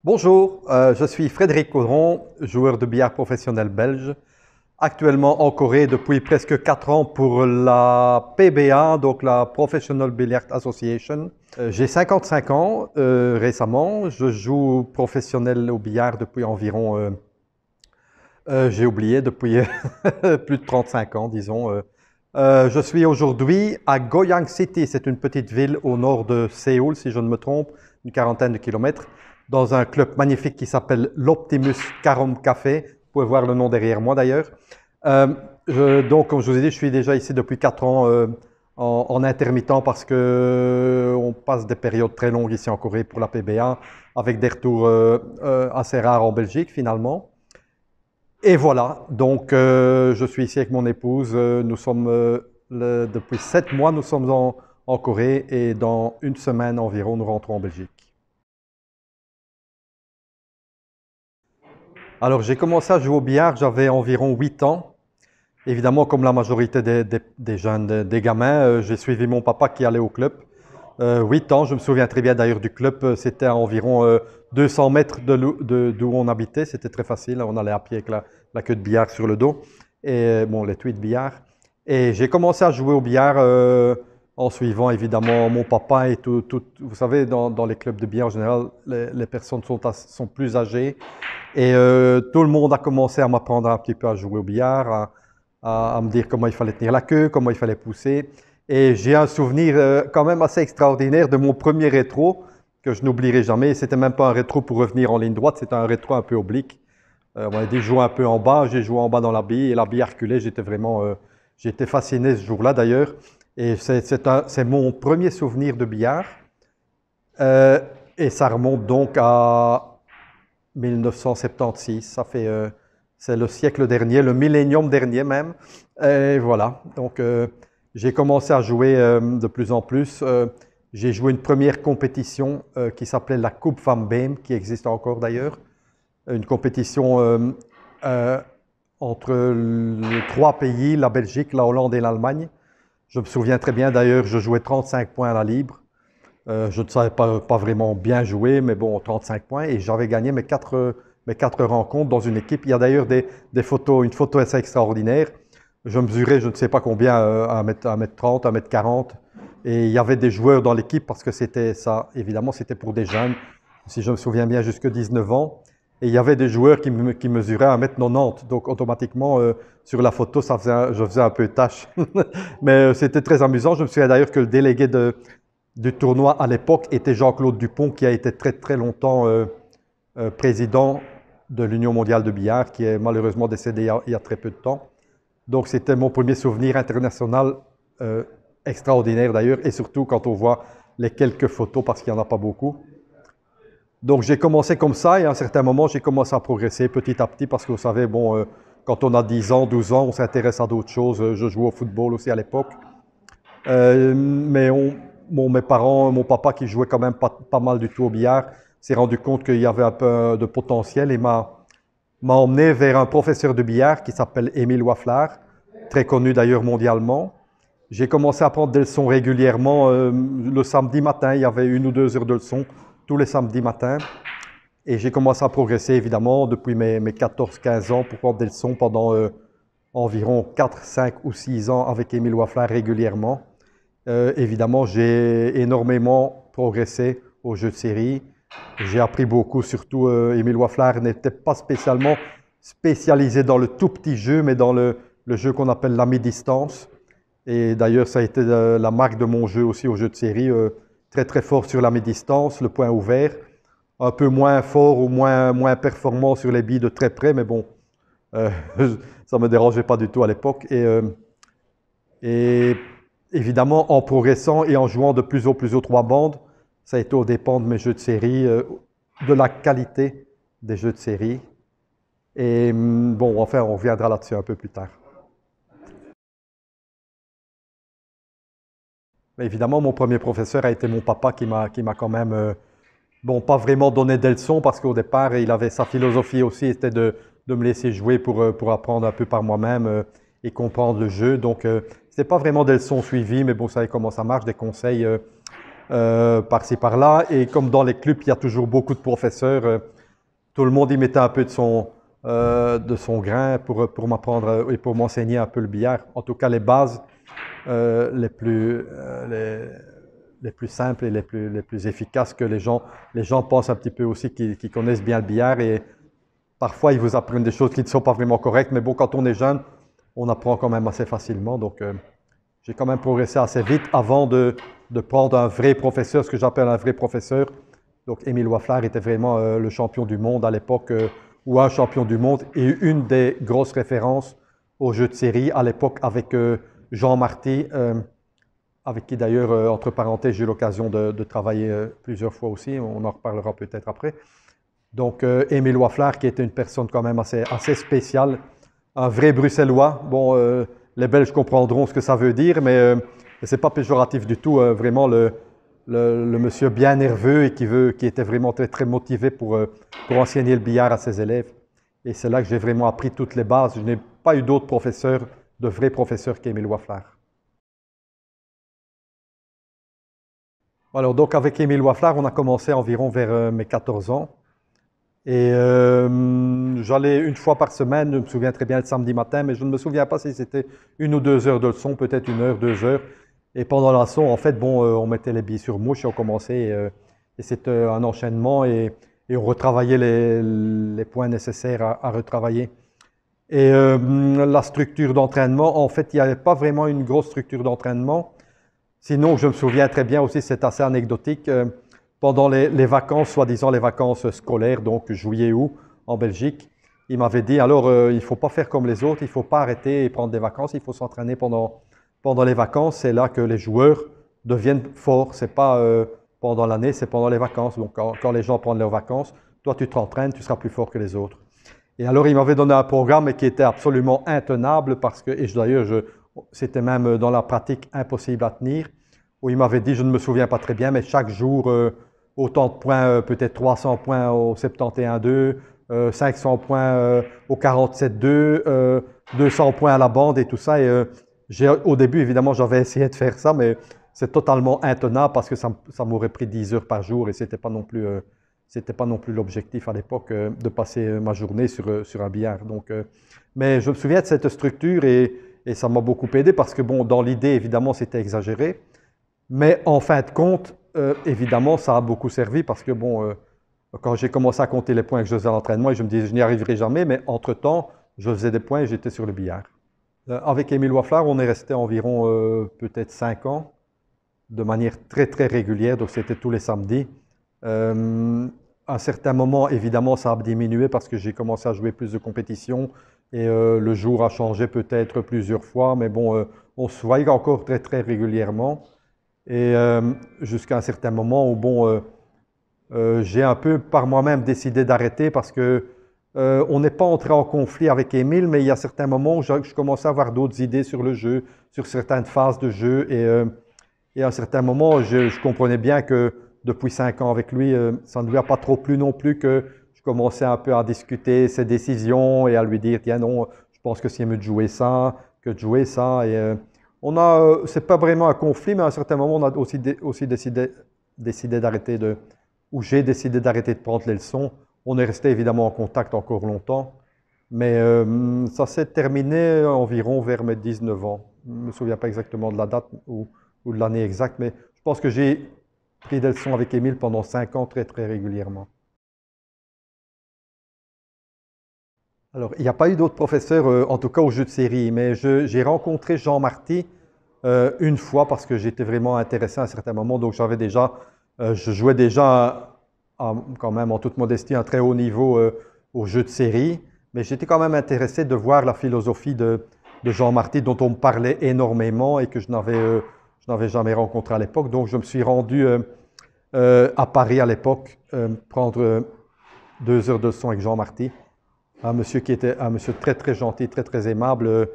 Bonjour, je suis Frédéric Caudron, joueur de billard professionnel belge, actuellement en Corée depuis presque 4 ans pour la PBA, donc la Professional Billiard Association. J'ai 55 ans récemment, je joue professionnel au billard depuis environ, j'ai oublié, depuis plus de 35 ans disons. Je suis aujourd'hui à Goyang City, c'est une petite ville au nord de Séoul si je ne me trompe, une quarantaine de kilomètres, dans un club magnifique qui s'appelle l'Optimus Carom Café. Vous pouvez voir le nom derrière moi d'ailleurs. Donc, comme je vous ai dit, je suis déjà ici depuis 4 ans en intermittent parce que on passe des périodes très longues ici en Corée pour la PBA, avec des retours assez rares en Belgique finalement. Et voilà, donc je suis ici avec mon épouse. Nous sommes depuis 7 mois, nous sommes en Corée et dans une semaine environ, nous rentrons en Belgique. Alors j'ai commencé à jouer au billard, j'avais environ 8 ans. Évidemment, comme la majorité des jeunes, des gamins, j'ai suivi mon papa qui allait au club. 8 ans, je me souviens très bien d'ailleurs du club, c'était à environ 200 mètres d'où on habitait, c'était très facile, on allait à pied avec la queue de billard sur le dos, et bon, l'étui de billard. Et j'ai commencé à jouer au billard en suivant évidemment mon papa et tout. Vous savez, dans les clubs de billard en général, les personnes sont plus âgées, et tout le monde a commencé à m'apprendre un petit peu à jouer au billard, à me dire comment il fallait tenir la queue, comment il fallait pousser. Et j'ai un souvenir quand même assez extraordinaire de mon premier rétro que je n'oublierai jamais. C'était même pas un rétro pour revenir en ligne droite, c'était un rétro un peu oblique. On a dit jouer un peu en bas, j'ai joué en bas dans la bille et la bille a reculé. J'étais vraiment, j'étais fasciné ce jour-là d'ailleurs. Et c'est mon premier souvenir de billard. Euh, et ça remonte donc à 1976. Ça fait, c'est le siècle dernier, le millénium dernier même. Et voilà. Donc j'ai commencé à jouer de plus en plus. J'ai joué une première compétition qui s'appelait la Coupe Van Beem, qui existe encore d'ailleurs. Une compétition euh, entre les 3 pays, la Belgique, la Hollande et l'Allemagne. Je me souviens très bien d'ailleurs, je jouais 35 points à la libre. Je ne savais pas vraiment bien jouer, mais bon, 35 points. Et j'avais gagné mes quatre rencontres dans une équipe. Il y a d'ailleurs des photos, une photo assez extraordinaire. Je mesurais, je ne sais pas combien, 1m30, 1m40. Et il y avait des joueurs dans l'équipe parce que c'était ça, évidemment, c'était pour des jeunes, si je me souviens bien, jusque 19 ans. Et il y avait des joueurs qui mesuraient 1m90. Donc, automatiquement, sur la photo, je faisais un peu tâche. Mais c'était très amusant. Je me souviens d'ailleurs que le délégué du tournoi à l'époque était Jean-Claude Dupont, qui a été très très longtemps président de l'Union mondiale de billard, qui est malheureusement décédé il y a très peu de temps. Donc c'était mon premier souvenir international extraordinaire d'ailleurs, et surtout quand on voit les quelques photos, parce qu'il n'y en a pas beaucoup. Donc j'ai commencé comme ça, et à un certain moment, j'ai commencé à progresser petit à petit, parce que vous savez, bon, quand on a 10 ans, 12 ans, on s'intéresse à d'autres choses. Je jouais au football aussi à l'époque. Mais mes parents, mon papa qui jouait quand même pas mal du tout au billard, s'est rendu compte qu'il y avait un peu de potentiel et m'a emmené vers un professeur de billard qui s'appelle Émile Waflard, très connu d'ailleurs mondialement. J'ai commencé à prendre des leçons régulièrement le samedi matin. Il y avait 1 ou 2 heures de leçons tous les samedis matins. Et j'ai commencé à progresser évidemment depuis mes 14-15 ans pour prendre des leçons pendant environ 4, 5 ou 6 ans avec Émile Waflard régulièrement. Évidemment, j'ai énormément progressé au jeu de série. J'ai appris beaucoup, surtout Émile Waflard n'était pas spécialement spécialisé dans le tout petit jeu, mais dans le jeu qu'on appelle la mi-distance. Et d'ailleurs, ça a été la marque de mon jeu aussi au jeu de série, très très fort sur la mi-distance, le point ouvert, un peu moins fort ou moins performant sur les billes de très près, mais bon, euh, ça ne me dérangeait pas du tout à l'époque. Et évidemment, en progressant et en jouant de plus aux 3 bandes, ça a été au dépend de mes jeux de série, de la qualité des jeux de série. Et bon, enfin, on reviendra là-dessus un peu plus tard. Mais évidemment, mon premier professeur a été mon papa qui m'a quand même, bon, pas vraiment donné des leçons parce qu'au départ, il avait sa philosophie aussi, c'était de me laisser jouer pour apprendre un peu par moi-même et comprendre le jeu. Donc, c'était pas vraiment des leçons suivies, mais bon, vous savez comment ça marche, des conseils. par-ci par-là. Et comme dans les clubs, il y a toujours beaucoup de professeurs, tout le monde y mettait un peu de son grain pour m'apprendre et pour m'enseigner un peu le billard. En tout cas, les bases les plus simples et les plus efficaces que les gens pensent un petit peu aussi qu'ils connaissent bien le billard. Et parfois, ils vous apprennent des choses qui ne sont pas vraiment correctes. Mais bon, quand on est jeune, on apprend quand même assez facilement. Donc, j'ai quand même progressé assez vite avant de prendre un vrai professeur, ce que j'appelle un vrai professeur. Donc, Émile Waflard était vraiment le champion du monde à l'époque, ou un champion du monde, et une des grosses références aux jeux de série à l'époque avec Jean Marty, avec qui d'ailleurs, entre parenthèses, j'ai eu l'occasion de travailler plusieurs fois aussi. On en reparlera peut-être après. Donc, Émile Waflard, qui était une personne quand même assez spéciale, un vrai Bruxellois. Bon, les Belges comprendront ce que ça veut dire, mais ce n'est pas péjoratif du tout. Vraiment, le monsieur bien nerveux et qui était vraiment très, très motivé pour enseigner le billard à ses élèves. Et c'est là que j'ai vraiment appris toutes les bases. Je n'ai pas eu d'autres professeurs, de vrais professeurs qu'Émile Waflard. Alors, donc, avec Émile Waflard, on a commencé environ vers mes 14 ans. Et j'allais une fois par semaine, je me souviens très bien le samedi matin, mais je ne me souviens pas si c'était 1 ou 2 heures de leçon, peut-être 1 heure, 2 heures. Et pendant la leçon, en fait, bon, on mettait les billes sur mouche et on commençait. Et c'était un enchaînement et on retravaillait les points nécessaires à retravailler. Et la structure d'entraînement, en fait, il n'y avait pas vraiment une grosse structure d'entraînement. Sinon, je me souviens très bien aussi, c'est assez anecdotique. Pendant les vacances, soi-disant les vacances scolaires, donc juillet-août en Belgique, il m'avait dit, alors il ne faut pas faire comme les autres, il ne faut pas arrêter et prendre des vacances, il faut s'entraîner pendant les vacances. C'est là que les joueurs deviennent forts. Ce n'est pas pendant l'année, c'est pendant les vacances. Donc quand les gens prennent leurs vacances, toi tu t'entraînes, tu seras plus fort que les autres. Et alors il m'avait donné un programme qui était absolument intenable parce que, et d'ailleurs c'était même dans la pratique impossible à tenir, où il m'avait dit, je ne me souviens pas très bien, mais chaque jour, autant de points, peut-être 300 points au 71-2, 500 points au 47-2, 200 points à la bande et tout ça. Et au début, évidemment, j'avais essayé de faire ça, mais c'est totalement intenable parce que ça m'aurait pris 10 heures par jour et c'était pas non plus l'objectif à l'époque de passer ma journée sur un billard. Donc, mais je me souviens de cette structure et ça m'a beaucoup aidé parce que, bon, dans l'idée, évidemment, c'était exagéré. Mais en fin de compte, évidemment, ça a beaucoup servi parce que, bon, quand j'ai commencé à compter les points que je faisais à l'entraînement, je me disais, je n'y arriverai jamais, mais entre-temps, je faisais des points et j'étais sur le billard. Avec Émile Waflard, on est resté environ peut-être 5 ans, de manière très, très régulière, donc c'était tous les samedis. À un certain moment, évidemment, ça a diminué parce que j'ai commencé à jouer plus de compétitions et le jour a changé peut-être plusieurs fois, mais bon, on se voyait encore très, très régulièrement. Et jusqu'à un certain moment où, bon, j'ai un peu par moi-même décidé d'arrêter parce que on n'est pas entré en conflit avec Émile, mais il y a certains moments où je commençais à avoir d'autres idées sur le jeu, sur certaines phases de jeu. Et à un certain moment, je comprenais bien que depuis 5 ans avec lui, ça ne lui a pas trop plu non plus que je commençais un peu à discuter ses décisions et à lui dire, tiens non, je pense que c'est mieux de jouer ça que de jouer ça. Et c'est pas vraiment un conflit, mais à un certain moment, on a aussi décidé d'arrêter ou j'ai décidé d'arrêter de prendre les leçons. On est resté évidemment en contact encore longtemps, mais ça s'est terminé environ vers mes 19 ans. Je ne me souviens pas exactement de la date ou de l'année exacte, mais je pense que j'ai pris des leçons avec Émile pendant 5 ans très très régulièrement. Alors, il n'y a pas eu d'autres professeurs, en tout cas au jeu de série, mais j'ai rencontré Jean Marty une fois parce que j'étais vraiment intéressé à un certain moment, donc je jouais déjà quand même en toute modestie un très haut niveau au jeu de série, mais j'étais quand même intéressé de voir la philosophie de Jean Marty dont on me parlait énormément et que je n'avais jamais rencontré à l'époque, donc je me suis rendu à Paris à l'époque prendre 2 heures de leçon avec Jean Marty. Un monsieur qui était un monsieur très très gentil, très très aimable.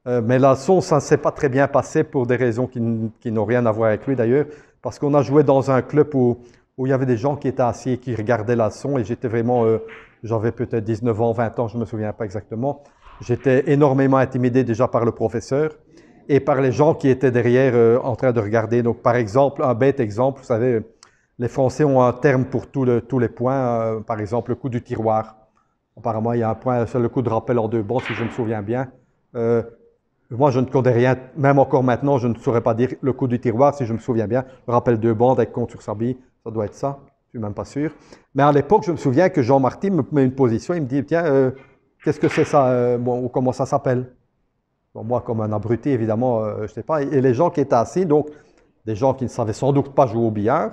Mais la leçon, ça ne s'est pas très bien passé pour des raisons qui n'ont rien à voir avec lui d'ailleurs, parce qu'on a joué dans un club où il y avait des gens qui étaient assis et qui regardaient la leçon et j'étais vraiment, j'avais peut-être 19 ans, 20 ans, je ne me souviens pas exactement. J'étais énormément intimidé déjà par le professeur et par les gens qui étaient derrière en train de regarder. Donc, par exemple, un bête exemple, vous savez, les Français ont un terme pour tous les points, par exemple le coup du tiroir. Apparemment, il y a un point, c'est le coup de rappel en deux bandes, si je me souviens bien. Moi, je ne connais rien, même encore maintenant, je ne saurais pas dire le coup du tiroir, si je me souviens bien. Le rappel deux bandes avec compte sur sa bille, ça doit être ça, je ne suis même pas sûr. Mais à l'époque, je me souviens que Jean Marty me met une position, il me dit, tiens, qu'est-ce que c'est ça, bon, ou comment ça s'appelle? Bon, moi, comme un abruti, évidemment, je ne sais pas. Et les gens qui étaient assis, donc, des gens qui ne savaient sans doute pas jouer au billard,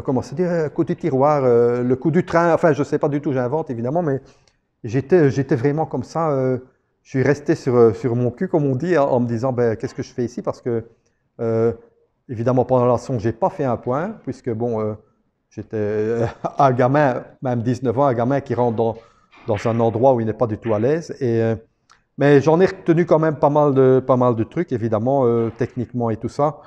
commençaient à dire, coup du tiroir, le coup du train, enfin, je ne sais pas du tout, j'invente, évidemment, mais j'étais vraiment comme ça. Je suis resté sur mon cul, comme on dit, en me disant, ben, qu'est-ce que je fais ici? Parce que, euh, évidemment, pendant la leçon, je n'ai pas fait un point, puisque, bon, j'étais un gamin, même 19 ans, un gamin qui rentre dans un endroit où il n'est pas du tout à l'aise. Mais j'en ai retenu quand même pas mal de trucs, évidemment, techniquement et tout ça.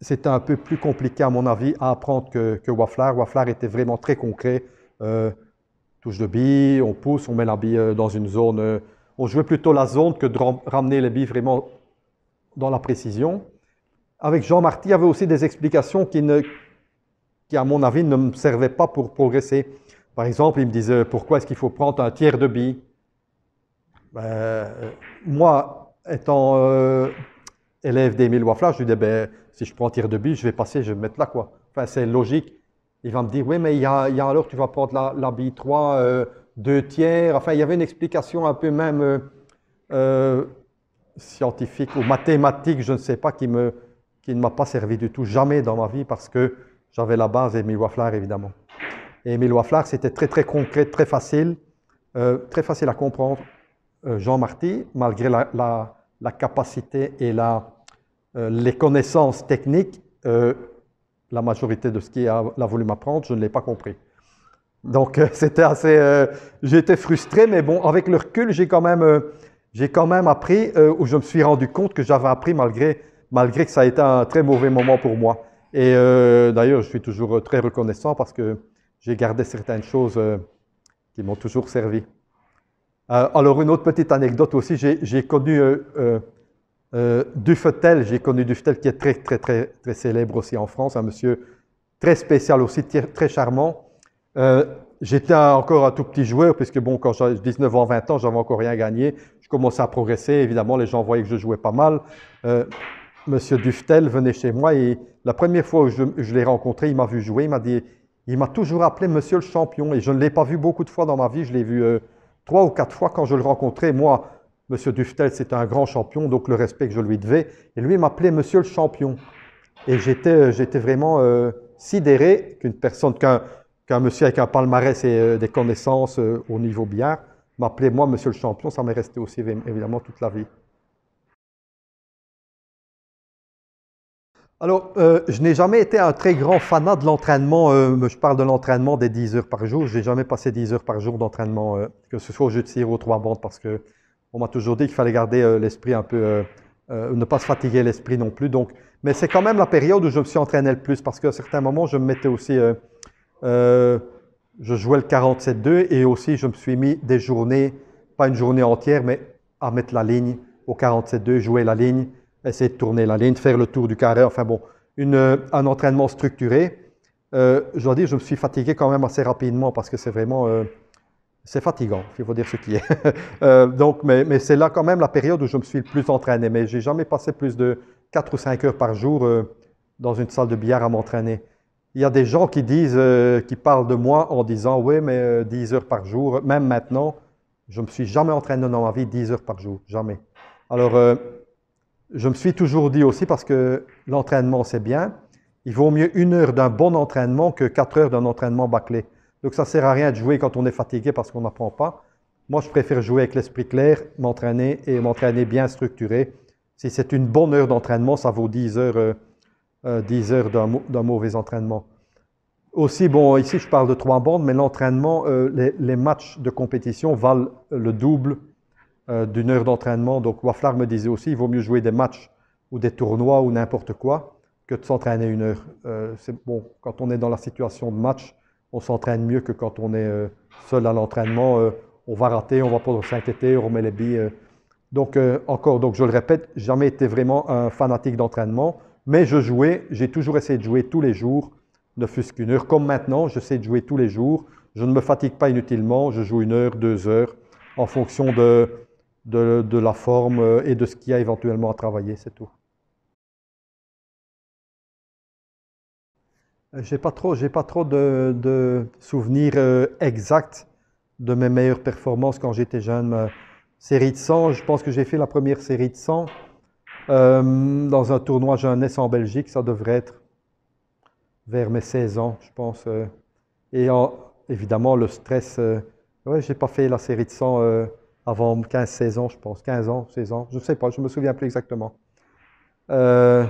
C'était un peu plus compliqué, à mon avis, à apprendre que Waflar. Waflar était vraiment très concret. Touche de bille, on pousse, on met la bille dans une zone. On jouait plutôt la zone que de ramener les billes vraiment dans la précision. Avec Jean Marty, il y avait aussi des explications qui, à mon avis, ne me servaient pas pour progresser. Par exemple, il me disait pourquoi est-ce qu'il faut prendre un tiers de bille. Moi, étant élève d'Émile Waflar, je lui dis, ben, si je prends un tiers de bille, je vais passer, je vais me mettre là, quoi. Enfin, c'est logique. Il va me dire, oui, mais il y a alors, tu vas prendre la bille 3, 2 tiers. Enfin, il y avait une explication un peu même scientifique ou mathématique, je ne sais pas, qui ne m'a pas servi du tout, jamais dans ma vie, parce que j'avais la base d'Émile Waflar, évidemment. Et Émile Waflar, c'était très, très concret, très facile à comprendre. Jean Marty, malgré la capacité et les connaissances techniques, la majorité de ce qu'il a voulu m'apprendre, je ne l'ai pas compris. Donc, c'était assez... j'étais frustré, mais bon, avec le recul, j'ai quand même appris, où je me suis rendu compte que j'avais appris malgré que ça a été un très mauvais moment pour moi. Et d'ailleurs, je suis toujours très reconnaissant parce que j'ai gardé certaines choses qui m'ont toujours servi. Alors, une autre petite anecdote aussi, j'ai connu Dufetel, qui est très, très, très, très célèbre aussi en France, un monsieur très spécial aussi, très charmant. J'étais encore un tout petit joueur, puisque bon, quand j'avais 19 ans, 20 ans, j'avais encore rien gagné. Je commençais à progresser, évidemment, les gens voyaient que je jouais pas mal. Monsieur Dufetel venait chez moi et la première fois où je l'ai rencontré, il m'a vu jouer, il m'a toujours appelé Monsieur le champion et je ne l'ai pas vu beaucoup de fois dans ma vie, je l'ai vu 3 ou 4 fois quand je le rencontrais. Moi, Monsieur Dufetel, c'était un grand champion, donc le respect que je lui devais. Et lui, il m'appelait Monsieur le champion. Et j'étais vraiment sidéré qu'un monsieur avec un palmarès et des connaissances au niveau billard m'appelait moi Monsieur le champion. Ça m'est resté aussi évidemment toute la vie. Alors, je n'ai jamais été un très grand fanat de l'entraînement. Je parle de l'entraînement des 10 heures par jour. Je n'ai jamais passé 10 heures par jour d'entraînement, que ce soit au jeu de tir ou aux 3 bandes, parce que on m'a toujours dit qu'il fallait garder l'esprit un peu, ne pas se fatiguer l'esprit non plus. Donc, mais c'est quand même la période où je me suis entraîné le plus, parce qu'à certains moments, je me mettais aussi, je jouais le 47-2 et aussi je me suis mis des journées, pas une journée entière, mais à mettre la ligne au 47-2, jouer la ligne, essayer de tourner la ligne, faire le tour du carré, enfin bon, un entraînement structuré. Je dois dire, je me suis fatigué quand même assez rapidement parce que c'est vraiment, c'est fatigant, il faut dire ce qui est. Donc, mais c'est là quand même la période où je me suis le plus entraîné, mais j'ai jamais passé plus de 4 ou 5 heures par jour dans une salle de billard à m'entraîner. Il y a des gens qui disent, qui parlent de moi en disant, oui, mais 10 heures par jour, même maintenant, je ne me suis jamais entraîné dans ma vie 10 heures par jour, jamais. Alors, je me suis toujours dit aussi, parce que l'entraînement, c'est bien, il vaut mieux 1 heure d'un bon entraînement que 4 heures d'un entraînement bâclé. Donc, ça ne sert à rien de jouer quand on est fatigué parce qu'on n'apprend pas. Moi, je préfère jouer avec l'esprit clair, m'entraîner bien structuré. Si c'est une bonne heure d'entraînement, ça vaut 10 heures, 10 heures d'un mauvais entraînement. Aussi, bon, ici, je parle de 3 bandes, mais l'entraînement, les matchs de compétition valent le double d'1 heure d'entraînement. Donc, Waflar me disait aussi, il vaut mieux jouer des matchs ou des tournois ou n'importe quoi que de s'entraîner 1 heure. C'est bon, quand on est dans la situation de match, on s'entraîne mieux que quand on est seul à l'entraînement. On va rater, on va pas s'inquiéter, on remet les billes. Donc, donc je le répète, jamais été vraiment un fanatique d'entraînement, mais je jouais, j'ai toujours essayé de jouer tous les jours, ne fût-ce qu'une heure. Comme maintenant, j'essaie de jouer tous les jours. Je ne me fatigue pas inutilement, je joue 1 heure, 2 heures, en fonction de la forme et de ce qu'il y a éventuellement à travailler, c'est tout. J'ai pas trop de souvenirs exacts de mes meilleures performances quand j'étais jeune. Série de 100, je pense que j'ai fait la première série de 100 dans un tournoi jeunesse en Belgique. Ça devrait être vers mes 16 ans, je pense. Et évidemment, le stress. Ouais, j'ai pas fait la série de 100 avant 15-16 ans, je pense. 15 ans, 16 ans, je ne sais pas, je me souviens plus exactement. Euh,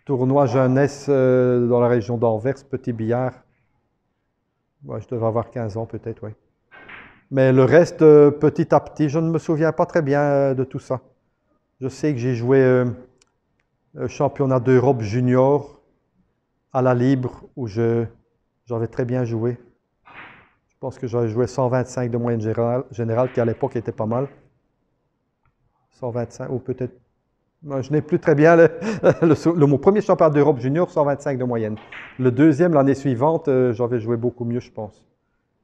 Tournoi jeunesse dans la région d'Anvers, petit billard. Ouais, je devais avoir 15 ans peut-être, oui. Mais le reste, petit à petit, je ne me souviens pas très bien de tout ça. Je sais que j'ai joué championnat d'Europe junior à la libre où j'avais très bien joué. Je pense que j'avais joué 125 de moyenne générale, qui à l'époque était pas mal. 125, ou peut-être. Je n'ai plus très bien mon premier championnat d'Europe junior, 125 de moyenne. Le deuxième, l'année suivante, j'avais joué beaucoup mieux, je pense.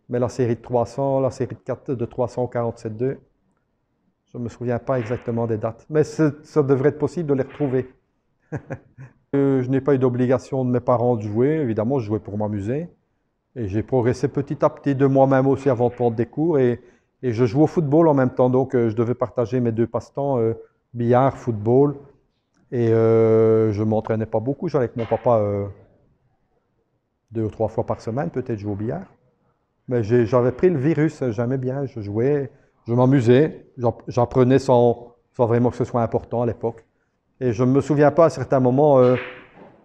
Mais la série de 300, la série de 347-2, je ne me souviens pas exactement des dates. Mais ça devrait être possible de les retrouver. Je n'ai pas eu d'obligation de mes parents de jouer. Évidemment, je jouais pour m'amuser. Et j'ai progressé petit à petit de moi-même aussi avant de prendre des cours. Et je joue au football en même temps. Donc, je devais partager mes deux passe-temps, billard, football. Et je ne m'entraînais pas beaucoup. J'allais avec mon papa 2 ou 3 fois par semaine, peut-être jouer au billard. Mais j'avais pris le virus, j'aimais bien, je jouais, je m'amusais, j'apprenais sans vraiment que ce soit important à l'époque. Et je ne me souviens pas à certains moments,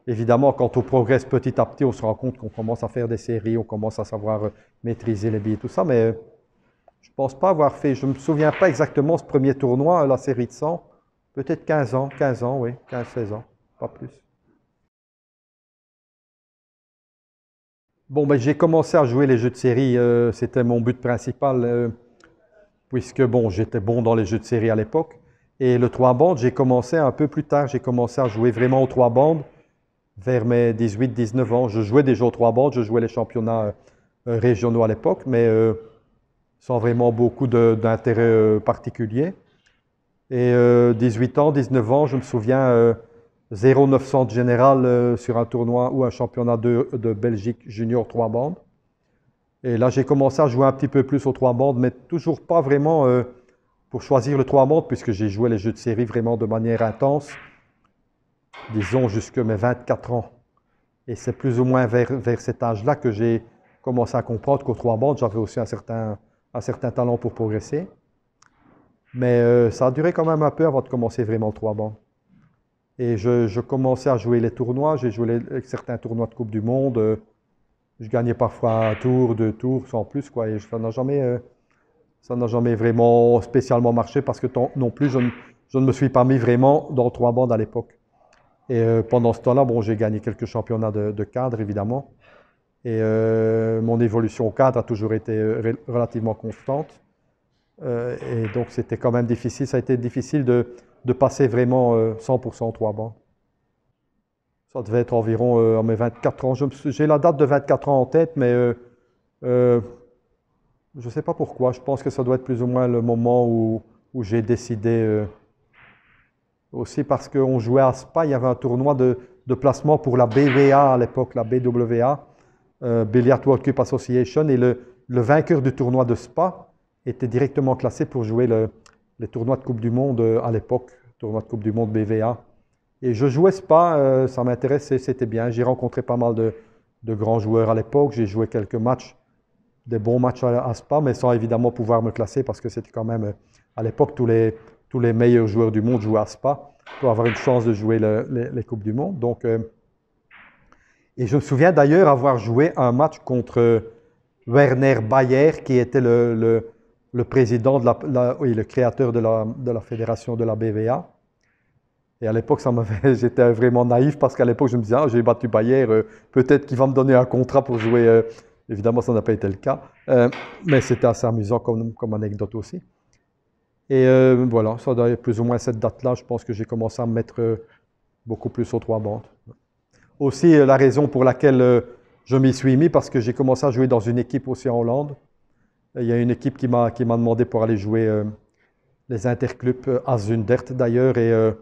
évidemment, quand on progresse petit à petit, on se rend compte qu'on commence à faire des séries, on commence à savoir maîtriser les billes, tout ça, mais je ne pense pas avoir fait, je ne me souviens pas exactement ce premier tournoi, la série de 100, peut-être 15 ans, oui, 15-16 ans, pas plus. Bon, ben, j'ai commencé à jouer les jeux de série, c'était mon but principal, puisque bon, j'étais bon dans les jeux de série à l'époque. Et le 3 bandes, j'ai commencé un peu plus tard, j'ai commencé à jouer vraiment aux 3 bandes vers mes 18-19 ans. Je jouais déjà aux 3 bandes, je jouais les championnats régionaux à l'époque, mais sans vraiment beaucoup d'intérêt particulier. Et 18 ans, 19 ans, je me souviens, 0,900 de général sur un tournoi ou un championnat de Belgique junior 3 bandes. Et là, j'ai commencé à jouer un petit peu plus aux 3 bandes, mais toujours pas vraiment pour choisir le 3 bandes, puisque j'ai joué les jeux de série vraiment de manière intense, disons jusqu'à mes 24 ans. Et c'est plus ou moins vers cet âge-là que j'ai commencé à comprendre qu'aux 3 bandes, j'avais aussi un certain talent pour progresser. Mais ça a duré quand même un peu avant de commencer vraiment le 3 bandes. Et je commençais à jouer les tournois, j'ai joué certains tournois de Coupe du Monde. Je gagnais parfois un tour, 2 tours, sans plus, quoi. Et ça n'a jamais vraiment spécialement marché parce que non plus, je ne me suis pas mis vraiment dans 3 bandes à l'époque. Et pendant ce temps-là, bon, j'ai gagné quelques championnats de cadre, évidemment. Et mon évolution au cadre a toujours été relativement constante. Et donc, c'était quand même difficile. Ça a été difficile de passer vraiment 100% 3 bandes. Ça devait être environ à mes 24 ans. J'ai la date de 24 ans en tête, mais je ne sais pas pourquoi. Je pense que ça doit être plus ou moins le moment où j'ai décidé. Aussi parce qu'on jouait à Spa, il y avait un tournoi de placement pour la BWA à l'époque, la BWA, Billiard World Cup Association. Et le vainqueur du tournoi de Spa était directement classé pour jouer les tournois de Coupe du Monde à l'époque, tournoi de Coupe du Monde BWA. Et je jouais Spa, ça m'intéressait, c'était bien. J'ai rencontré pas mal de grands joueurs à l'époque. J'ai joué quelques matchs, des bons matchs à Spa, mais sans évidemment pouvoir me classer parce que c'était quand même, à l'époque, tous les meilleurs joueurs du monde jouaient à Spa pour avoir une chance de jouer les Coupes du Monde. Donc, et je me souviens d'ailleurs avoir joué un match contre Werner Bayer, qui était le président, oui, le créateur de la fédération de la BWA. Et à l'époque, j'étais vraiment naïf parce qu'à l'époque, je me disais, ah, j'ai battu Bayer, peut-être qu'il va me donner un contrat pour jouer. Évidemment, ça n'a pas été le cas. Mais c'était assez amusant comme anecdote aussi. Et voilà, ça doit être plus ou moins cette date-là, je pense que j'ai commencé à me mettre beaucoup plus aux trois bandes. Aussi, la raison pour laquelle je m'y suis mis, parce que j'ai commencé à jouer dans une équipe aussi en Hollande. Il y a une équipe qui m'a demandé pour aller jouer les interclubs à Zundert d'ailleurs, et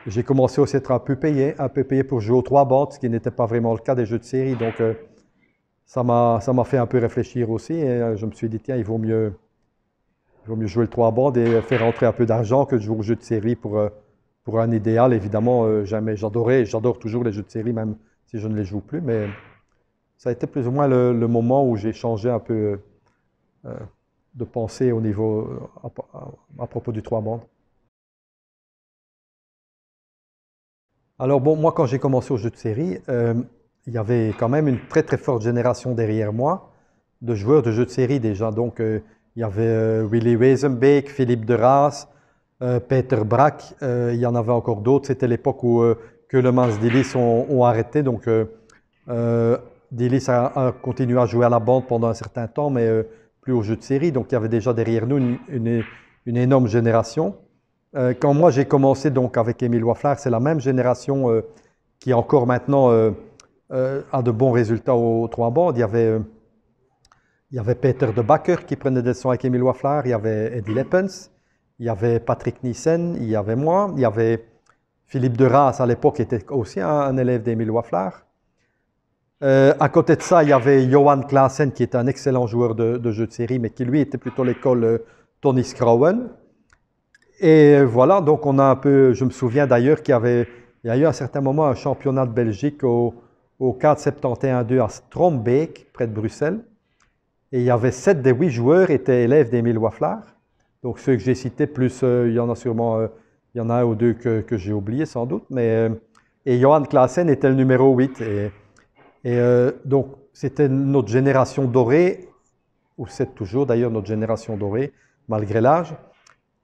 j'ai commencé aussi à être un peu payé pour jouer aux trois bandes, ce qui n'était pas vraiment le cas des jeux de série. Donc, ça m'a fait un peu réfléchir aussi, et je me suis dit, tiens, il vaut mieux jouer le trois bandes et faire rentrer un peu d'argent que de jouer aux jeux de série pour un idéal. Évidemment, j'adore toujours les jeux de série, même si je ne les joue plus, mais ça a été plus ou moins le moment où j'ai changé un peu de pensée au niveau à propos du trois bandes. Alors bon, moi quand j'ai commencé aux jeux de série, il y avait quand même une très très forte génération derrière moi de joueurs de jeux de série déjà. Donc il y avait Willy Wezenbeek, Philippe de Raas, Peter Brack, il y en avait encore d'autres. C'était l'époque où que le Mans Dillis ont arrêté. Donc Dillis a continué à jouer à la bande pendant un certain temps, mais plus aux jeux de série. Donc il y avait déjà derrière nous une énorme génération. Quand moi j'ai commencé donc avec Émile Waflard, c'est la même génération qui encore maintenant a de bons résultats aux trois bandes. Il y avait Peter de Backer qui prenait des leçons avec Émile Waflard, il y avait Eddie Leppens, il y avait Patrick Nissen, il y avait moi, il y avait Philippe de Raas à l'époque qui était aussi un élève d'Émile Waflard. À côté de ça, il y avait Johan Klaassen qui était un excellent joueur de jeux de série, mais qui lui était plutôt l'école Tony Scrowen. Et voilà, donc on a un peu, je me souviens d'ailleurs il y a eu à un certain moment un championnat de Belgique au 471-2 à Strombeek, près de Bruxelles. Et il y avait 7 des 8 joueurs étaient élèves d'Émile Waflard. Donc ceux que j'ai cités, plus il y en a sûrement, il y en a un ou deux que j'ai oubliés sans doute. Et Johan Klaassen était le numéro 8. Donc c'était notre génération dorée, ou c'est toujours d'ailleurs notre génération dorée, malgré l'âge.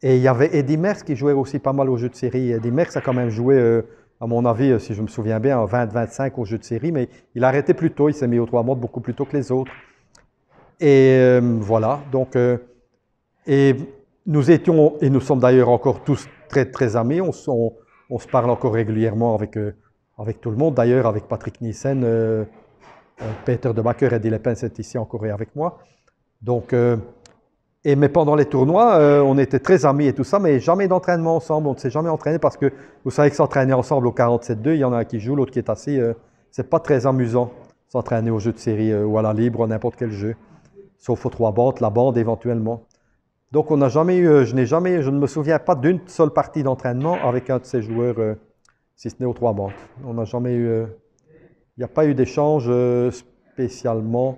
Et il y avait Eddy Merckx qui jouait aussi pas mal aux jeux de série. Eddy Merckx a quand même joué, à mon avis, si je me souviens bien, en 20-25 aux jeux de série, mais il a arrêté plus tôt, il s'est mis aux trois bandes beaucoup plus tôt que les autres. Et voilà, donc, et nous étions, et nous sommes d'ailleurs encore tous très très amis, on se parle encore régulièrement avec tout le monde, d'ailleurs avec Patrick Nissen, Peter de Backer, Eddie Leppens est ici encore avec moi. Donc, mais pendant les tournois, on était très amis et tout ça, mais jamais d'entraînement ensemble. On ne s'est jamais entraîné parce que vous savez que s'entraîner ensemble au 47-2, il y en a un qui joue, l'autre qui est assis. C'est pas très amusant s'entraîner au jeu de série ou à la libre, n'importe quel jeu, sauf aux trois bandes, la bande éventuellement. Donc on n'a jamais eu, je ne me souviens pas d'une seule partie d'entraînement avec un de ces joueurs, si ce n'est aux trois bandes. On n'a jamais eu, il n'y a pas eu d'échange spécialement.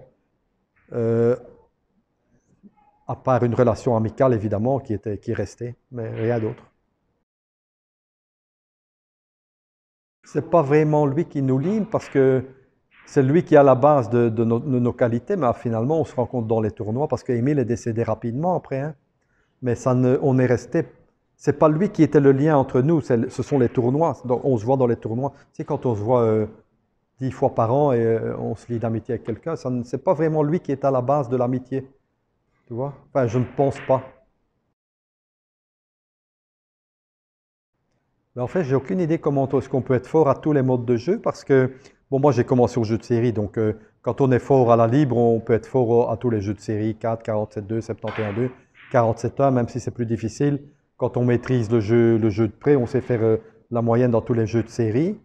À part une relation amicale, évidemment, qui restait, mais rien d'autre. C'est pas vraiment lui qui nous lie, parce que c'est lui qui est à la base de nos qualités, mais finalement, on se rencontre dans les tournois, parce qu'Émile est décédé rapidement après, hein. Mais on est resté. C'est pas lui qui était le lien entre nous, ce sont les tournois. Donc, on se voit dans les tournois. C'est quand on se voit 10 fois par an et on se lie d'amitié avec quelqu'un, c'est pas vraiment lui qui est à la base de l'amitié. Tu vois? Enfin, je ne pense pas. Mais en fait, j'ai aucune idée comment est-ce qu'on peut être fort à tous les modes de jeu parce que, bon, moi j'ai commencé au jeu de série, donc quand on est fort à la libre, on peut être fort à tous les jeux de série, 4, 47-2, 71-2, 47-1, même si c'est plus difficile. Quand on maîtrise le jeu de près, on sait faire la moyenne dans tous les jeux de série.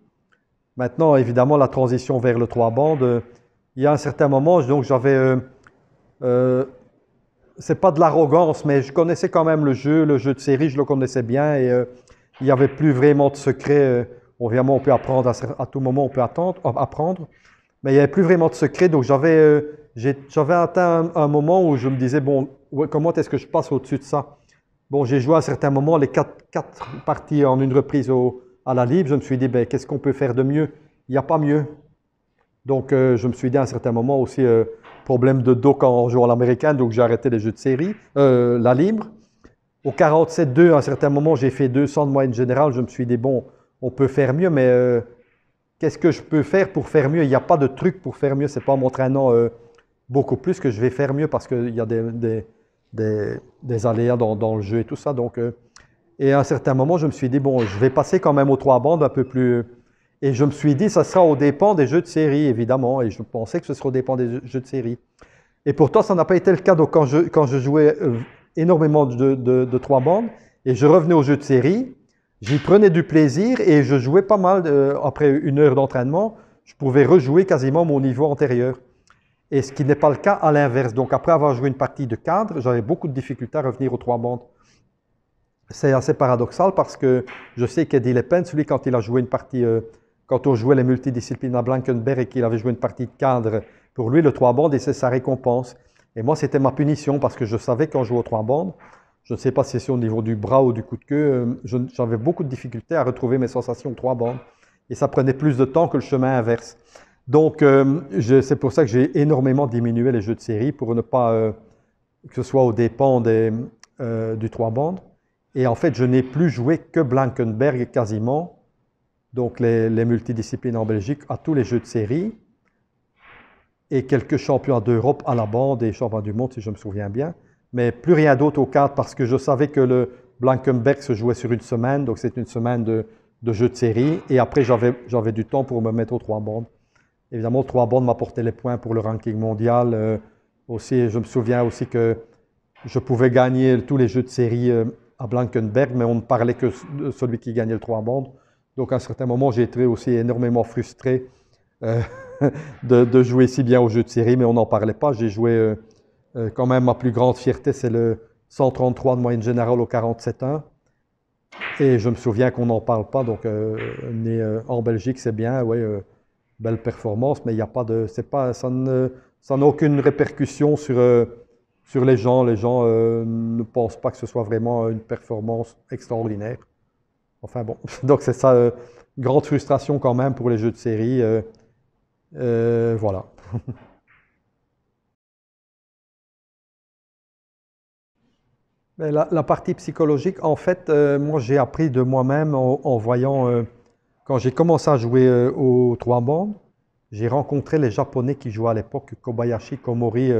Maintenant, évidemment, la transition vers le 3 bandes, il y a un certain moment, donc j'avais c'est pas de l'arrogance, mais je connaissais quand même le jeu de série, je le connaissais bien et il n'y avait plus vraiment de secret. Évidemment, on peut apprendre à tout moment, on peut apprendre, mais il n'y avait plus vraiment de secret. Donc j'avais atteint un moment où je me disais, bon, comment est-ce que je passe au-dessus de ça? Bon, j'ai joué à un certain moment les quatre parties en une reprise à la libre. Je me suis dit, ben, qu'est-ce qu'on peut faire de mieux? Il n'y a pas mieux. Donc je me suis dit à un certain moment aussi, problème de dos quand on joue à l'américaine, donc j'ai arrêté les jeux de série, la libre. Au 47-2, à un certain moment, j'ai fait 200 de moyenne générale. Je me suis dit, bon, on peut faire mieux, mais qu'est-ce que je peux faire pour faire mieux? Il n'y a pas de truc pour faire mieux. Ce n'est pas en m'entraînant beaucoup plus que je vais faire mieux parce qu'il y a des aléas dans le jeu et tout ça. Donc, et à un certain moment, je me suis dit, bon, je vais passer quand même aux 3 bandes un peu plus. Et je me suis dit, ça sera au dépens des jeux de série, évidemment. Et je pensais que ce serait au dépens des jeux de série. Et pourtant, ça n'a pas été le cas. Donc, quand je jouais énormément de 3 bandes et je revenais aux jeux de série, j'y prenais du plaisir et je jouais pas mal. Après 1 heure d'entraînement, je pouvais rejouer quasiment mon niveau antérieur. Et ce qui n'est pas le cas à l'inverse. Donc, après avoir joué une partie de cadre, j'avais beaucoup de difficultés à revenir aux 3 bandes. C'est assez paradoxal parce que je sais qu'Eddie Lepen, celui quand il a joué une partie, quand on jouait les multidisciplines à Blankenberg et qu'il avait joué une partie de cadre, pour lui, le 3 bandes, et c'est sa récompense. Et moi, c'était ma punition parce que je savais qu'en jouant aux 3 bandes, je ne sais pas si c'est au niveau du bras ou du coup de queue, j'avais beaucoup de difficultés à retrouver mes sensations aux 3 bandes. Et ça prenait plus de temps que le chemin inverse. Donc, c'est pour ça que j'ai énormément diminué les jeux de série pour ne pas que ce soit aux dépens du 3 bandes. Et en fait, je n'ai plus joué que Blankenberg quasiment, donc les multidisciplines en Belgique, à tous les jeux de série, et quelques championnats d'Europe à la bande et championnats du monde, si je me souviens bien, mais plus rien d'autre au cadre parce que je savais que le Blankenberg se jouait sur une semaine, donc c'est une semaine de jeux de série, et après j'avais du temps pour me mettre aux 3 bandes. Évidemment, le 3 bandes m'apportait les points pour le ranking mondial. Aussi, je me souviens aussi que je pouvais gagner tous les jeux de série à Blankenberg, mais on ne parlait que de celui qui gagnait le 3 bandes. Donc, à un certain moment, j'ai été aussi énormément frustré de jouer si bien aux jeux de série, mais on n'en parlait pas. J'ai joué quand même, ma plus grande fierté, c'est le 133 de moyenne générale au 47,1. Et je me souviens qu'on n'en parle pas. Donc, en Belgique, c'est bien, oui, belle performance, mais il n'y a pas de, ça n'a aucune répercussion sur les gens. Les gens ne pensent pas que ce soit vraiment une performance extraordinaire. Enfin bon, donc c'est ça, grande frustration quand même pour les jeux de série. Voilà. Mais la partie psychologique, en fait, moi j'ai appris de moi-même en voyant, quand j'ai commencé à jouer aux 3 bandes, j'ai rencontré les Japonais qui jouaient à l'époque, Kobayashi, Komori,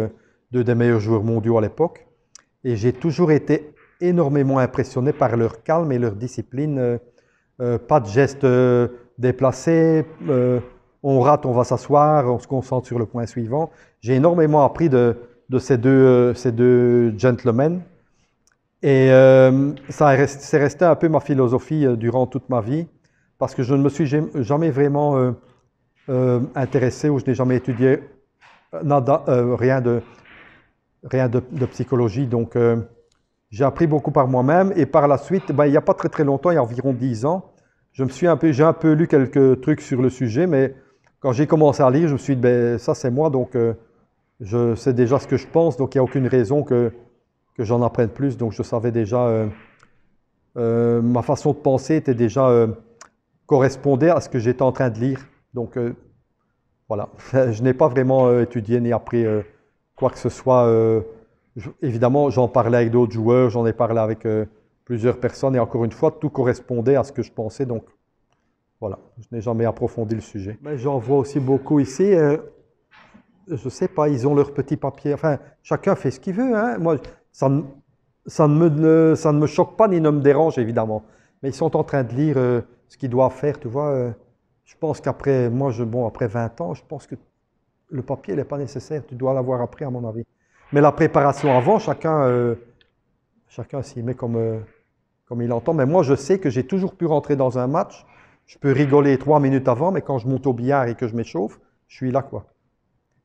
2 des meilleurs joueurs mondiaux à l'époque. Et j'ai toujours été énormément impressionné par leur calme et leur discipline. Pas de gestes déplacés, on rate, on va s'asseoir, on se concentre sur le point suivant. J'ai énormément appris de ces deux gentlemen. Et c'est resté un peu ma philosophie durant toute ma vie, parce que je ne me suis jamais vraiment intéressé ou je n'ai jamais étudié rien de psychologie. Donc, j'ai appris beaucoup par moi-même et par la suite, ben, il n'y a pas très très longtemps, il y a environ 10 ans, j'ai un peu lu quelques trucs sur le sujet, mais quand j'ai commencé à lire, je me suis dit, ben, ça c'est moi, donc je sais déjà ce que je pense, donc il n'y a aucune raison que j'en apprenne plus. Donc je savais déjà, ma façon de penser était déjà correspondait à ce que j'étais en train de lire. Donc voilà, je n'ai pas vraiment étudié ni appris quoi que ce soit. Évidemment, j'en parlais avec d'autres joueurs, j'en ai parlé avec plusieurs personnes et encore une fois, tout correspondait à ce que je pensais. Donc voilà, je n'ai jamais approfondi le sujet. Mais j'en vois aussi beaucoup ici. Je ne sais pas, ils ont leur petit papier. Enfin, chacun fait ce qu'il veut. Hein. Moi, ça ne me choque pas ni ne me dérange, évidemment. Mais ils sont en train de lire ce qu'ils doivent faire, tu vois. Je pense qu'après, après 20 ans, je pense que le papier n'est pas nécessaire. Tu dois l'avoir appris, à mon avis. Mais la préparation avant, chacun s'y met comme il entend. Mais moi, je sais que j'ai toujours pu rentrer dans un match. Je peux rigoler 3 minutes avant, mais quand je monte au billard et que je m'échauffe, je suis là, quoi.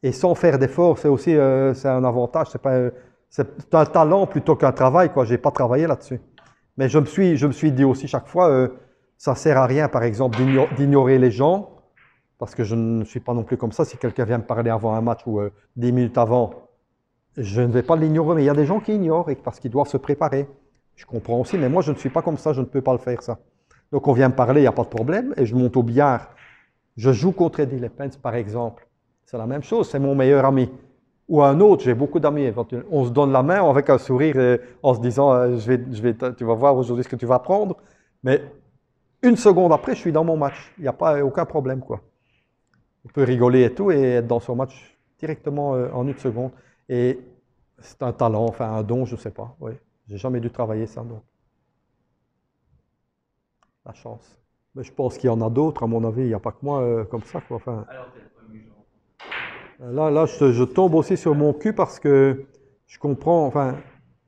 Et sans faire d'effort, c'est aussi c'est un avantage. C'est un talent plutôt qu'un travail, quoi. J'ai pas travaillé là-dessus. Mais je me suis dit aussi chaque fois, ça sert à rien, par exemple, d'ignorer les gens, parce que je ne suis pas non plus comme ça. Si quelqu'un vient me parler avant un match ou 10 minutes avant, je ne vais pas l'ignorer. Mais il y a des gens qui ignorent parce qu'ils doivent se préparer. Je comprends aussi, mais moi je ne suis pas comme ça, je ne peux pas le faire ça. Donc on vient me parler, il n'y a pas de problème, et je monte au billard. Je joue contre Eddie Leppens, par exemple. C'est la même chose, c'est mon meilleur ami. Ou un autre, j'ai beaucoup d'amis. On se donne la main avec un sourire en se disant tu vas voir aujourd'hui ce que tu vas prendre. Mais une seconde après, je suis dans mon match. Il n'y a pas aucun problème, quoi. On peut rigoler et tout et être dans son match directement en une seconde. Et c'est un talent, enfin un don, je ne sais pas. Oui. J'ai jamais dû travailler ça, donc la chance. Mais je pense qu'il y en a d'autres, à mon avis, il n'y a pas que moi comme ça, quoi. Enfin, là, je tombe aussi sur mon cul parce que je comprends, enfin,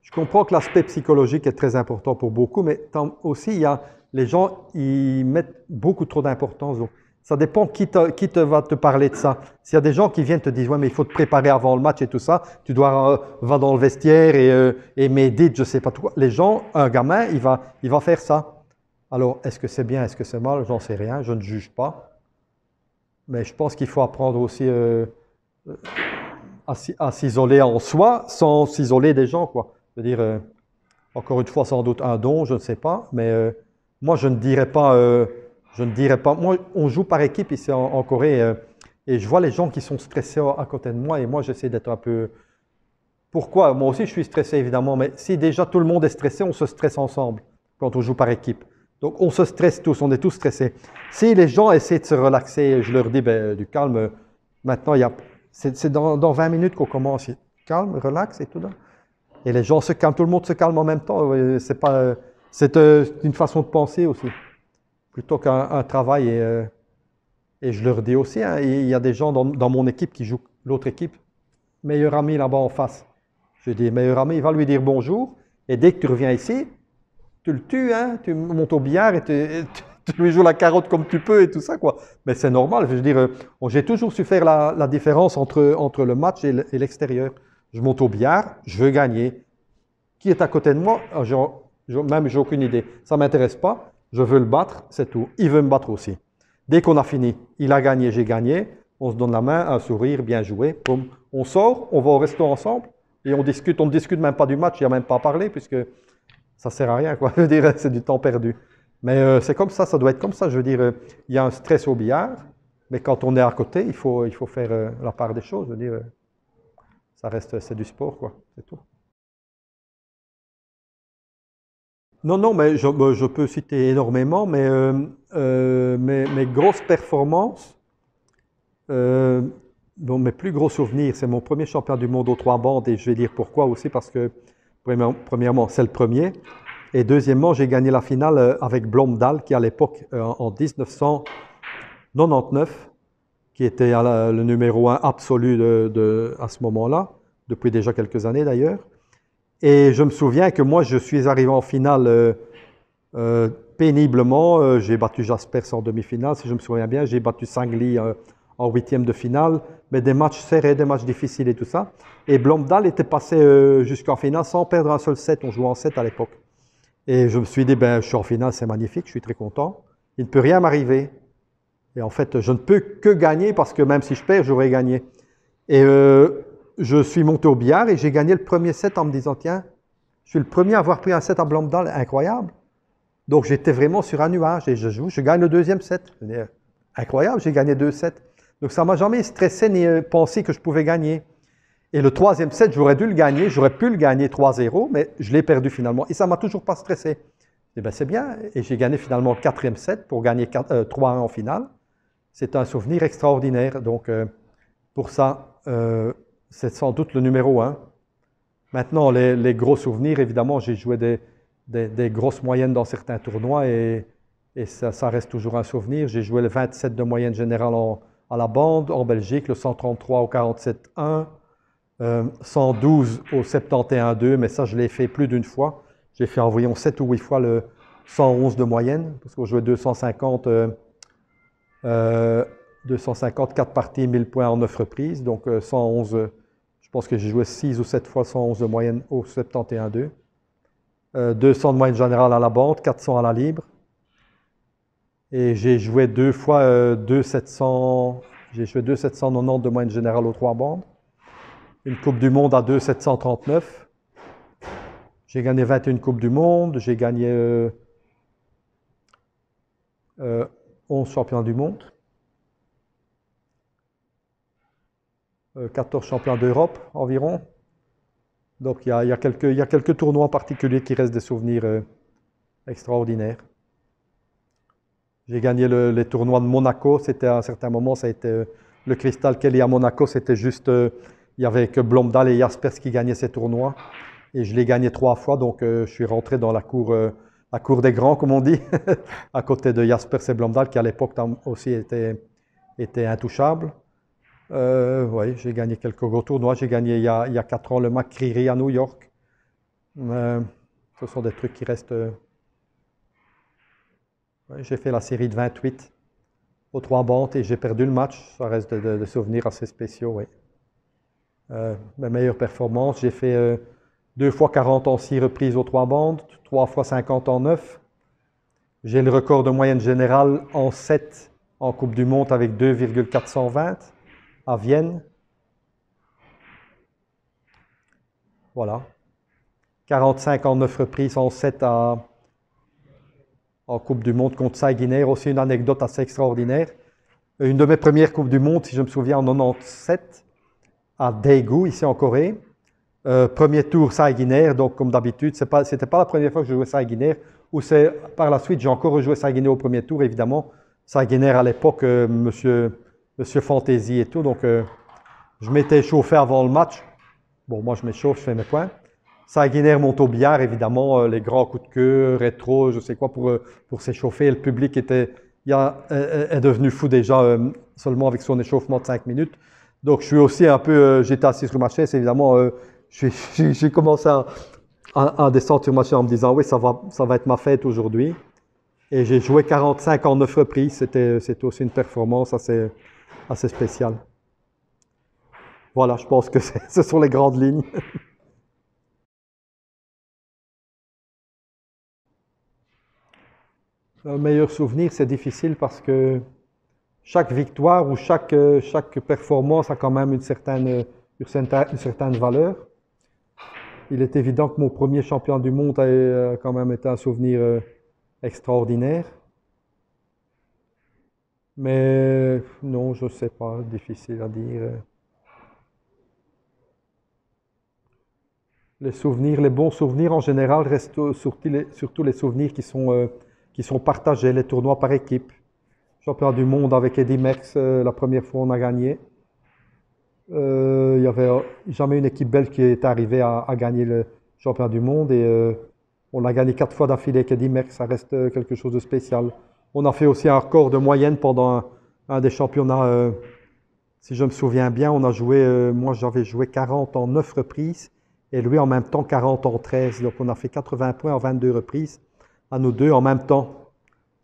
je comprends que l'aspect psychologique est très important pour beaucoup, mais aussi, il y a, les gens, ils mettent beaucoup trop d'importance. Donc, ça dépend qui te va te parler de ça. S'il y a des gens qui viennent te dire, ouais, mais il faut te préparer avant le match et tout ça, tu dois va dans le vestiaire et médite, je sais pas tout quoi. Les gens, un gamin, il va faire ça. Alors, est-ce que c'est bien, est-ce que c'est mal? J'en sais rien, je ne juge pas. Mais je pense qu'il faut apprendre aussi à s'isoler en soi sans s'isoler des gens, quoi. Je veux dire, encore une fois, sans doute un don, je ne sais pas, mais moi, je ne dirais pas. Moi, on joue par équipe ici en Corée et je vois les gens qui sont stressés à côté de moi et moi, j'essaie d'être un peu. Pourquoi? Moi aussi, je suis stressé, évidemment, mais si déjà tout le monde est stressé, on se stresse ensemble quand on joue par équipe. Donc, on se stresse tous, on est tous stressés. Si les gens essaient de se relaxer, je leur dis, ben, du calme, maintenant, c'est dans 20 minutes qu'on commence. Calme, relax et tout. Là. Et les gens se calment, tout le monde se calme en même temps. C'est une façon de penser aussi, plutôt qu'un travail. Et je leur dis aussi, hein, il y a des gens dans mon équipe qui jouent l'autre équipe, meilleur ami là-bas en face. Je dis, meilleur ami, il va lui dire bonjour, et dès que tu reviens ici, tu le tues, hein, tu montes au billard tu lui joues la carotte comme tu peux et tout ça, quoi. Mais c'est normal, je veux dire, j'ai toujours su faire la différence entre le match et l'extérieur. Je monte au billard, je veux gagner. Qui est à côté de moi? Même, j'ai aucune idée. Ça ne m'intéresse pas. Je veux le battre, c'est tout. Il veut me battre aussi. Dès qu'on a fini, il a gagné, j'ai gagné. On se donne la main, un sourire, bien joué. Boum. On sort, on va au resto ensemble et on discute. On ne discute même pas du match, il n'y a même pas à parler puisque ça ne sert à rien, quoi. Je veux dire, c'est du temps perdu. Mais c'est comme ça doit être comme ça. Je veux dire, il y a un stress au billard, mais quand on est à côté, il faut faire la part des choses. Je veux dire, ça reste, c'est du sport, quoi. C'est tout. Non, non, mais je peux citer énormément, mais mes grosses performances, euh, bon, mes plus gros souvenirs, c'est mon premier champion du monde aux trois bandes, et je vais dire pourquoi aussi, parce que premièrement, c'est le premier, et deuxièmement, j'ai gagné la finale avec Blomdahl, qui à l'époque, en 1999, qui était le numéro un absolu à ce moment-là, depuis déjà quelques années d'ailleurs. Et je me souviens que moi, je suis arrivé en finale péniblement. J'ai battu Jaspers en demi-finale, si je me souviens bien. J'ai battu Sangli en huitième de finale. Mais des matchs serrés, des matchs difficiles et tout ça. Et Blomdahl était passé jusqu'en finale sans perdre un seul set. On jouait en 7 à l'époque. Et je me suis dit, ben, je suis en finale, c'est magnifique, je suis très content. Il ne peut rien m'arriver. Et en fait, je ne peux que gagner parce que même si je perds, j'aurais gagné. Et je suis monté au billard et j'ai gagné le premier set en me disant, tiens, je suis le premier à avoir pris un set à Blomdahl, incroyable. Donc j'étais vraiment sur un nuage et je joue, je gagne le deuxième set. Incroyable, j'ai gagné 2 sets. Donc ça ne m'a jamais stressé ni pensé que je pouvais gagner. Et le troisième set, j'aurais dû le gagner, j'aurais pu le gagner 3-0, mais je l'ai perdu finalement. Et ça ne m'a toujours pas stressé. Et ben c'est bien. Et j'ai gagné finalement le quatrième set pour gagner 3-1 en finale. C'est un souvenir extraordinaire. Donc pour ça, c'est sans doute le numéro 1. Maintenant, les gros souvenirs, évidemment, j'ai joué des grosses moyennes dans certains tournois et ça reste toujours un souvenir. J'ai joué le 27 de moyenne générale à la bande en Belgique, le 133 au 47-1, 112 au 71-2, mais ça, je l'ai fait plus d'une fois. J'ai fait environ 7 ou 8 fois le 111 de moyenne, parce qu'on jouait 250, 4 parties, 1000 points en 9 reprises, donc 111. Je pense que j'ai joué 6 ou 7 fois 111 de moyenne au 71-2. 200 de moyenne générale à la bande, 400 à la libre. Et j'ai joué 2 fois 2,700. J'ai joué 2,790 de moyenne générale aux 3 bandes. Une Coupe du Monde à 2,739. J'ai gagné 21 Coupes du Monde. J'ai gagné 11 champions du monde. 14 champions d'Europe environ. Donc il y a quelques tournois particuliers qui restent des souvenirs extraordinaires. J'ai gagné les tournois de Monaco, c'était à un certain moment, ça a été le Crystal Kelly à Monaco, c'était juste il n'y avait que Blomdahl et Jaspers qui gagnaient ces tournois. Et je l'ai gagné 3 fois, donc je suis rentré dans la cour des grands, comme on dit, à côté de Jaspers et Blomdahl, qui à l'époque aussi étaient intouchables. Oui, j'ai gagné quelques gros tournois. J'ai gagné il y a 4 ans le McCreery à New York. Ce sont des trucs qui restent... ouais, j'ai fait la série de 28 aux 3 bandes et j'ai perdu le match. Ça reste de souvenirs assez spéciaux, oui. Mes meilleures performances, j'ai fait 2 fois 40 en 6 reprises aux 3 bandes, 3 fois 50 en 9. J'ai le record de moyenne générale en 7 en Coupe du Monde avec 2,420 à Vienne. Voilà. 45 en 9 reprises en 7 en Coupe du Monde contre Saguiner. Aussi une anecdote assez extraordinaire. Une de mes premières Coupes du Monde, si je me souviens, en 97, à Daegu, ici en Corée. Premier tour Saguiner, donc comme d'habitude, c'était pas la première fois que je jouais Saguiner, ou c'est par la suite, j'ai encore rejoué Saguiner au premier tour, évidemment. Saguiner à l'époque, monsieur Fantasy et tout, donc je m'étais chauffé avant le match. Bon, moi je m'échauffe, je fais mes points. Saguiner monte au billard, évidemment, les grands coups de queue, rétro, je sais quoi, pour s'échauffer. Le public est devenu fou déjà seulement avec son échauffement de 5 minutes. Donc je suis aussi un peu, j'étais assis sur ma chaise, évidemment, j'ai commencé à descendre sur ma chaise en me disant, oui, ça va être ma fête aujourd'hui. Et j'ai joué 45 en 9 reprises, c'était aussi une performance assez spéciale. Voilà, je pense que ce sont les grandes lignes. Un meilleur souvenir, c'est difficile parce que chaque victoire ou chaque performance a quand même une certaine valeur. Il est évident que mon premier champion du monde a quand même été un souvenir extraordinaire. Mais non, je ne sais pas, difficile à dire. Les souvenirs, les bons souvenirs en général restent surtout les souvenirs qui sont partagés, les tournois par équipe. Championnat du monde avec Eddy Merckx, la première fois on a gagné. Il n'y avait jamais une équipe belge qui est arrivée à gagner le championnat du monde et on a gagné 4 fois d'affilée avec Eddy Merckx, ça reste quelque chose de spécial. On a fait aussi un record de moyenne pendant un des championnats, si je me souviens bien, on a joué, moi j'avais joué 40 en 9 reprises et lui en même temps 40 en 13, donc on a fait 80 points en 22 reprises, à nous deux en même temps.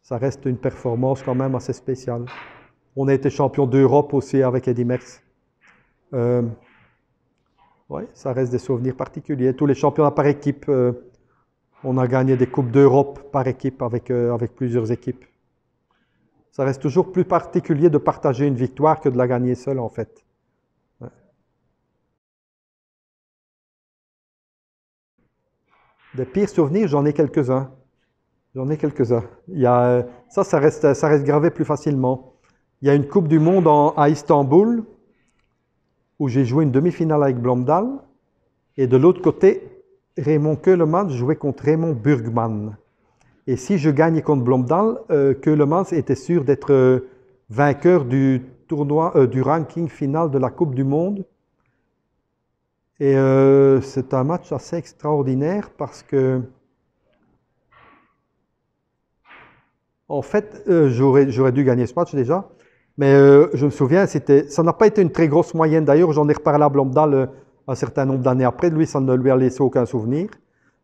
Ça reste une performance quand même assez spéciale. On a été champion d'Europe aussi avec Eddy Merckx. Oui, ça reste des souvenirs particuliers. Tous les championnats par équipe, on a gagné des Coupes d'Europe par équipe avec plusieurs équipes. Ça reste toujours plus particulier de partager une victoire que de la gagner seul en fait. Ouais. Des pires souvenirs, j'en ai quelques-uns. J'en ai quelques-uns. Ça reste gravé plus facilement. Il y a une Coupe du Monde à Istanbul où j'ai joué une demi-finale avec Blomdahl et de l'autre côté, Raymond Keulemans jouait contre Raymond Burgman. Et si je gagnais contre Blomdahl, Keulemans était sûr d'être vainqueur du tournoi, du ranking final de la Coupe du Monde. Et c'est un match assez extraordinaire parce que en fait, j'aurais dû gagner ce match déjà, mais je me souviens, ça n'a pas été une très grosse moyenne. D'ailleurs, j'en ai reparlé à Blomdahl un certain nombre d'années après. Lui, ça ne lui a laissé aucun souvenir.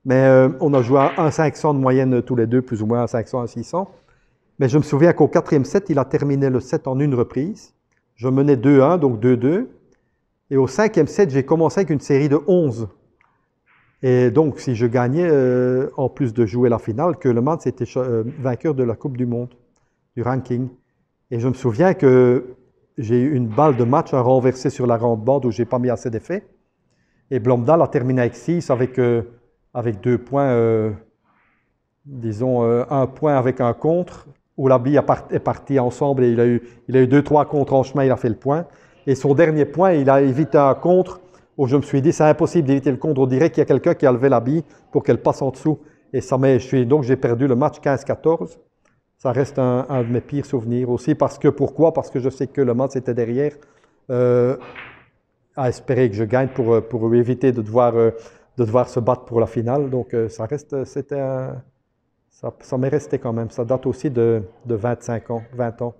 Mais on a joué à 1,500 de moyenne tous les deux, plus ou moins 1,500, 1,600. Mais je me souviens qu'au 4e set, il a terminé le set en une reprise. Je menais 2-1, donc 2-2. Et au 5e set, j'ai commencé avec une série de 11. Et donc, si je gagnais, en plus de jouer la finale, Keulemans était vainqueur de la Coupe du Monde, du ranking. Et je me souviens que j'ai eu une balle de match à renverser sur la ronde-bande où je n'ai pas mis assez d'effet. Et Blomdahl a terminé avec 6 avec 2 points, disons 1 point avec un contre, où la bille est partie ensemble et il a eu 2-3 contres en chemin, il a fait le point. Et son dernier point, il a évité un contre où je me suis dit, c'est impossible d'éviter le contre, on dirait qu'il y a quelqu'un qui a levé la bille pour qu'elle passe en dessous. Et donc j'ai perdu le match 15-14. Ça reste un de mes pires souvenirs aussi. Pourquoi? Parce que je sais que le match était derrière. à espérer que je gagne pour éviter de devoir se battre pour la finale. Donc ça reste, ça m'est resté quand même. Ça date aussi de 25 ans, 20 ans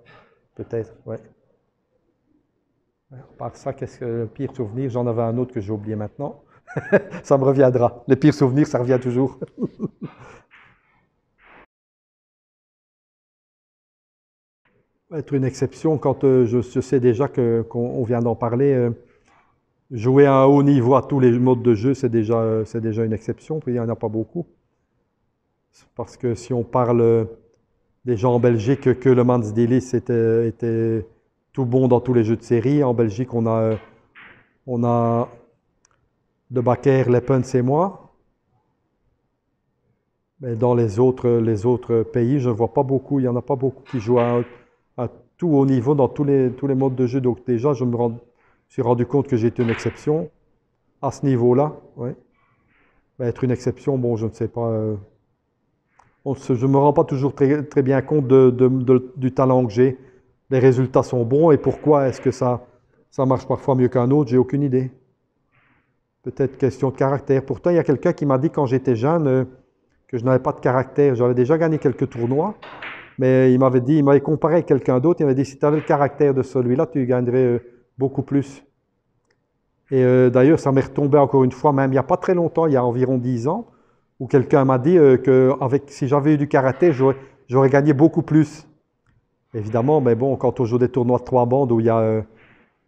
peut-être. Ouais. À part ça, qu'est-ce que le pire souvenir? J'en avais un autre que j'ai oublié maintenant. Ça me reviendra. Les pires souvenirs, ça revient toujours. Être une exception quand je sais déjà qu'on vient d'en parler. Jouer à un haut niveau à tous les modes de jeu, c'est déjà une exception, puis il n'y en a pas beaucoup. Parce que si on parle des gens en Belgique, que le Mansdielis était tout bon dans tous les jeux de série. En Belgique, on a De Bakker, Leppens et moi. Mais dans les autres pays, je ne vois pas beaucoup, il n'y en a pas beaucoup qui jouent à tout haut niveau dans tous les modes de jeu. Donc déjà, je me suis rendu compte que j'étais une exception à ce niveau-là. Ouais. Mais être une exception, bon, je ne sais pas. Je ne me rends pas toujours très, très bien compte du talent que j'ai. Les résultats sont bons et pourquoi est-ce que ça marche parfois mieux qu'un autre, j'ai aucune idée. Peut-être question de caractère. Pourtant, il y a quelqu'un qui m'a dit quand j'étais jeune que je n'avais pas de caractère. J'avais déjà gagné quelques tournois, mais il m'avait comparé avec quelqu'un d'autre. Il m'avait dit si tu avais le caractère de celui-là, tu gagnerais beaucoup plus. Et d'ailleurs, ça m'est retombé encore une fois, même il n'y a pas très longtemps, il y a environ 10 ans, où quelqu'un m'a dit que si j'avais eu du karaté, j'aurais gagné beaucoup plus. Évidemment, mais bon, quand on joue des tournois de 3 bandes où il y a,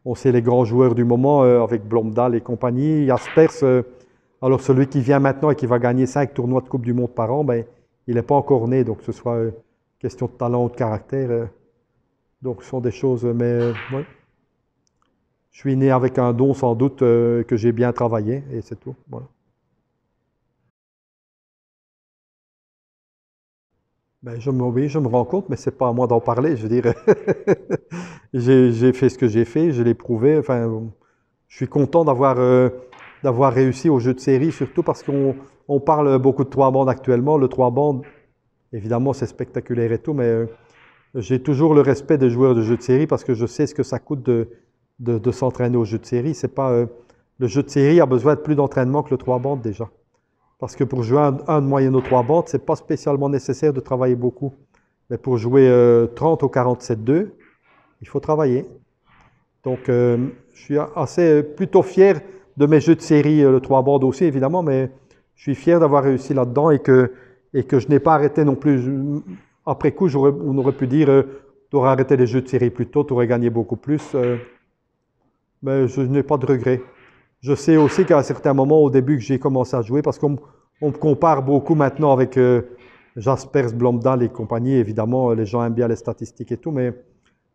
on sait les grands joueurs du moment, avec Blomdahl et compagnie, Jaspers, alors celui qui vient maintenant et qui va gagner 5 tournois de Coupe du Monde par an, ben, il n'est pas encore né, donc que ce soit question de talent ou de caractère. Donc ce sont des choses, mais ouais. Je suis né avec un don sans doute que j'ai bien travaillé, et c'est tout. Voilà. Ben, oui, je me rends compte, mais c'est pas à moi d'en parler. Je veux dire, j'ai fait ce que j'ai fait, je l'ai prouvé. Enfin, je suis content d'avoir réussi au jeu de série, surtout parce qu'on parle beaucoup de 3 bandes actuellement. Le 3 bandes, évidemment, c'est spectaculaire et tout, mais j'ai toujours le respect des joueurs de jeu de série parce que je sais ce que ça coûte de s'entraîner au jeu de série. C'est pas, le jeu de série a besoin de plus d'entraînement que le 3 bandes déjà. Parce que pour jouer un de moyenne aux 3 bandes, ce n'est pas spécialement nécessaire de travailler beaucoup. Mais pour jouer 30 au 47-2, il faut travailler. Donc, je suis plutôt fier de mes jeux de série, le 3 bandes aussi évidemment, mais je suis fier d'avoir réussi là-dedans et que je n'ai pas arrêté non plus. Après coup, on aurait pu dire, tu aurais arrêté les jeux de série plus tôt, tu aurais gagné beaucoup plus. Mais je n'ai pas de regrets. Je sais aussi qu'à un certain moment, au début que j'ai commencé à jouer, parce qu'on me compare beaucoup maintenant avec Jaspers, Blomdahl et compagnie, évidemment, les gens aiment bien les statistiques et tout, mais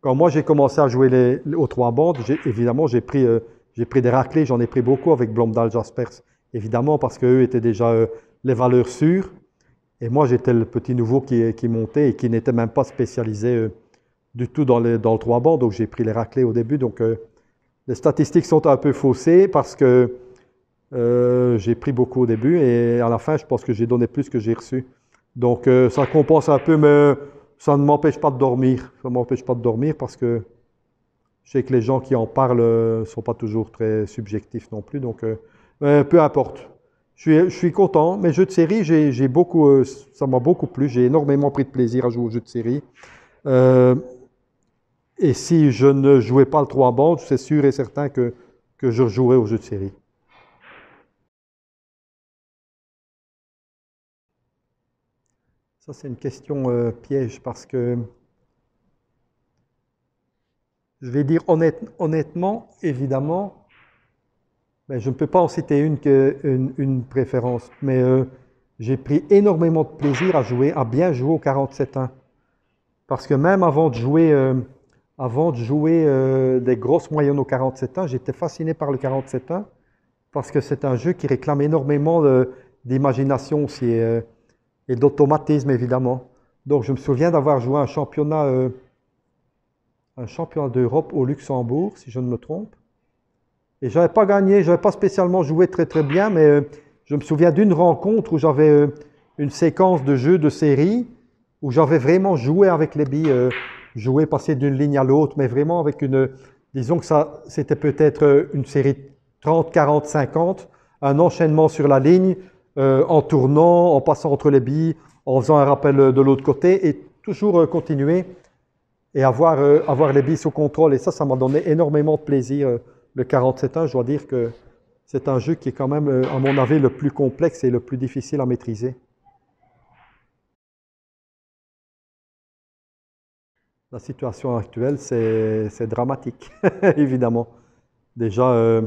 quand moi j'ai commencé à jouer aux 3 bandes, évidemment, j'ai pris des raclés, j'en ai pris beaucoup avec Blomdahl, Jaspers, évidemment, parce qu'eux étaient déjà les valeurs sûres, et moi j'étais le petit nouveau qui montait et qui n'était même pas spécialisé du tout dans le 3 bandes, donc j'ai pris les raclés au début, donc les statistiques sont un peu faussées parce que j'ai pris beaucoup au début et à la fin, je pense que j'ai donné plus que j'ai reçu. Donc, ça compense un peu, mais ça ne m'empêche pas de dormir. Ça ne m'empêche pas de dormir parce que je sais que les gens qui en parlent ne sont pas toujours très subjectifs non plus. Donc, peu importe. Je suis content. Mes jeux de série, ça m'a beaucoup plu. J'ai énormément pris de plaisir à jouer aux jeux de série. Et si je ne jouais pas le 3 bandes, c'est sûr et certain que je jouerais aux jeux de série. Ça, c'est une question piège parce que je vais dire honnêtement, évidemment, mais je ne peux pas en citer une préférence, mais j'ai pris énormément de plaisir à bien jouer au 47-1. Parce que même avant de jouer des grosses moyennes au 47-1, j'étais fasciné par le 47-1 parce que c'est un jeu qui réclame énormément d'imagination aussi et d'automatisme évidemment. Donc je me souviens d'avoir joué un championnat d'Europe au Luxembourg, si je ne me trompe. Et je n'avais pas gagné, je n'avais pas spécialement joué très très bien, mais je me souviens d'une rencontre où j'avais une séquence de jeux de série où j'avais vraiment joué avec les billes, joué, passer d'une ligne à l'autre, mais vraiment avec Disons que ça, c'était peut-être une série 30, 40, 50, un enchaînement sur la ligne, en tournant, en passant entre les billes, en faisant un rappel de l'autre côté, et toujours continuer et avoir les billes sous contrôle. Et ça m'a donné énormément de plaisir. Le 47-1, je dois dire que c'est un jeu qui est quand même, à mon avis, le plus complexe et le plus difficile à maîtriser. La situation actuelle, c'est dramatique, évidemment. Déjà,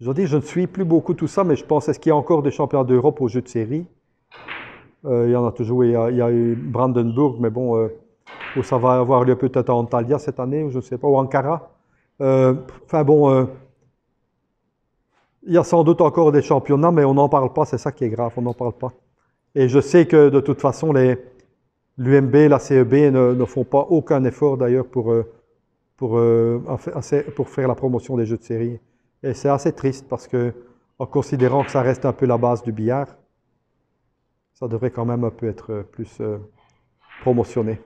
je dois dire, je ne suis plus beaucoup tout ça, mais je pense, est-ce qu'il y a encore des championnats d'Europe aux jeux de série? Il y en a toujours, il y a eu Brandenburg, mais bon, où ça va avoir lieu peut-être à Antalya cette année, ou je ne sais pas, ou Ankara. Enfin bon, il y a sans doute encore des championnats, mais on n'en parle pas, c'est ça qui est grave, on n'en parle pas. Et je sais que de toute façon, l'UMB, la CEB ne font pas aucun effort d'ailleurs pour faire la promotion des jeux de série. Et c'est assez triste parce que, en considérant que ça reste un peu la base du billard, ça devrait quand même un peu être plus promotionné.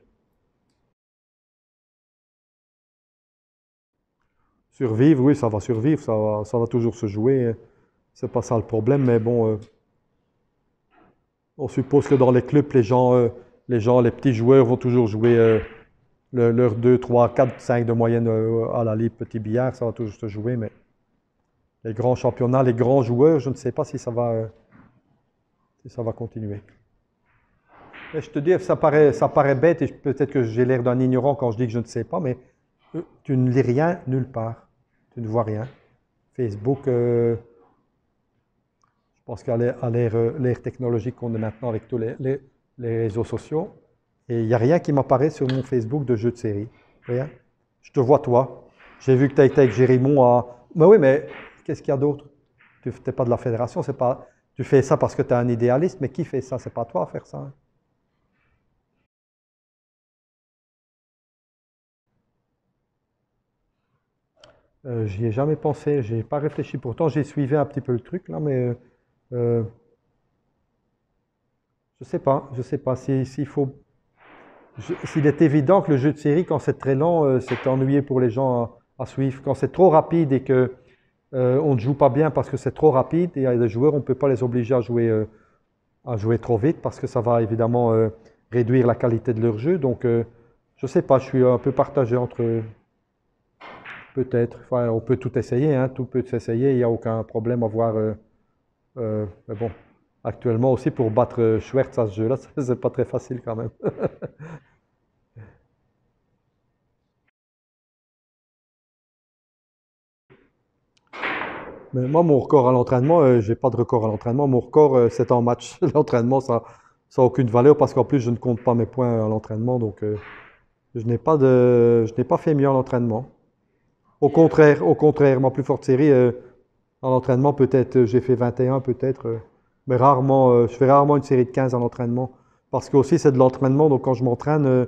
Survivre, oui, ça va survivre, ça va toujours se jouer. C'est pas ça le problème, mais bon, on suppose que dans les clubs, les petits joueurs vont toujours jouer leurs 2, 3, 4, 5 de moyenne à la ligue petit billard, ça va toujours se jouer, mais les grands championnats, les grands joueurs, je ne sais pas si ça va continuer. Mais je te dis, ça paraît bête et peut-être que j'ai l'air d'un ignorant quand je dis que je ne sais pas, mais tu ne lis rien nulle part. Tu ne vois rien. Facebook, je pense qu'à l'ère technologique qu'on est maintenant avec tous les réseaux sociaux, et il n'y a rien qui m'apparaît sur mon Facebook de jeux de série. Rien. Je te vois toi. J'ai vu que tu as été avec Jérimon à... Mais oui, mais qu'est-ce qu'il y a d'autre? Tu n'es pas de la fédération, c'est pas... Tu fais ça parce que tu es un idéaliste, mais qui fait ça? C'est pas toi à faire ça. J'y ai jamais pensé, j'ai pas réfléchi. Pourtant, j'ai suivi un petit peu le truc là, mais euh, je sais pas s'il faut. S'il est évident que le jeu de série, quand c'est très lent, c'est ennuyé pour les gens à suivre. Quand c'est trop rapide et que on ne joue pas bien parce que c'est trop rapide, et il y a des joueurs, on ne peut pas les obliger à jouer trop vite parce que ça va évidemment réduire la qualité de leur jeu. Donc, je sais pas, je suis un peu partagé entre. Peut-être. Enfin, on peut tout essayer, hein, tout peut s'essayer, il n'y a aucun problème à voir. Mais bon, actuellement aussi pour battre Schwertz à ce jeu-là, c'est pas très facile quand même. Mais moi, mon record à l'entraînement, j'ai pas de record à l'entraînement. Mon record, c'est en match. L'entraînement, ça n'a aucune valeur parce qu'en plus, je ne compte pas mes points à l'entraînement. Donc, je n'ai pas fait mieux à l'entraînement. Au contraire, ma plus forte série, à l'entraînement, peut-être, j'ai fait 21, peut-être, mais rarement, je fais rarement une série de 15 à l'entraînement. Parce que aussi, c'est de l'entraînement, donc quand je m'entraîne,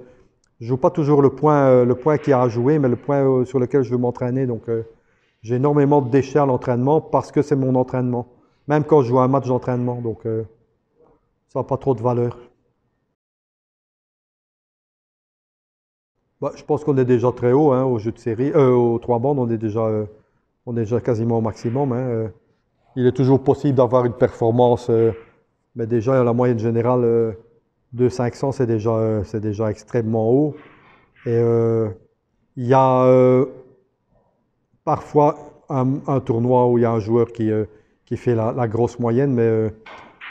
je joue pas toujours le point qu'il y a à jouer, mais le point sur lequel je veux m'entraîner. Donc, j'ai énormément de déchets à l'entraînement parce que c'est mon entraînement. Même quand je joue un match d'entraînement, donc ça n'a pas trop de valeur. Bah, je pense qu'on est déjà très haut hein, au jeu de série, aux trois bandes, on est déjà quasiment au maximum. Hein, il est toujours possible d'avoir une performance, mais déjà la moyenne générale de 500, c'est déjà extrêmement haut. Et il y a parfois un tournoi où il y a un joueur qui fait la grosse moyenne, mais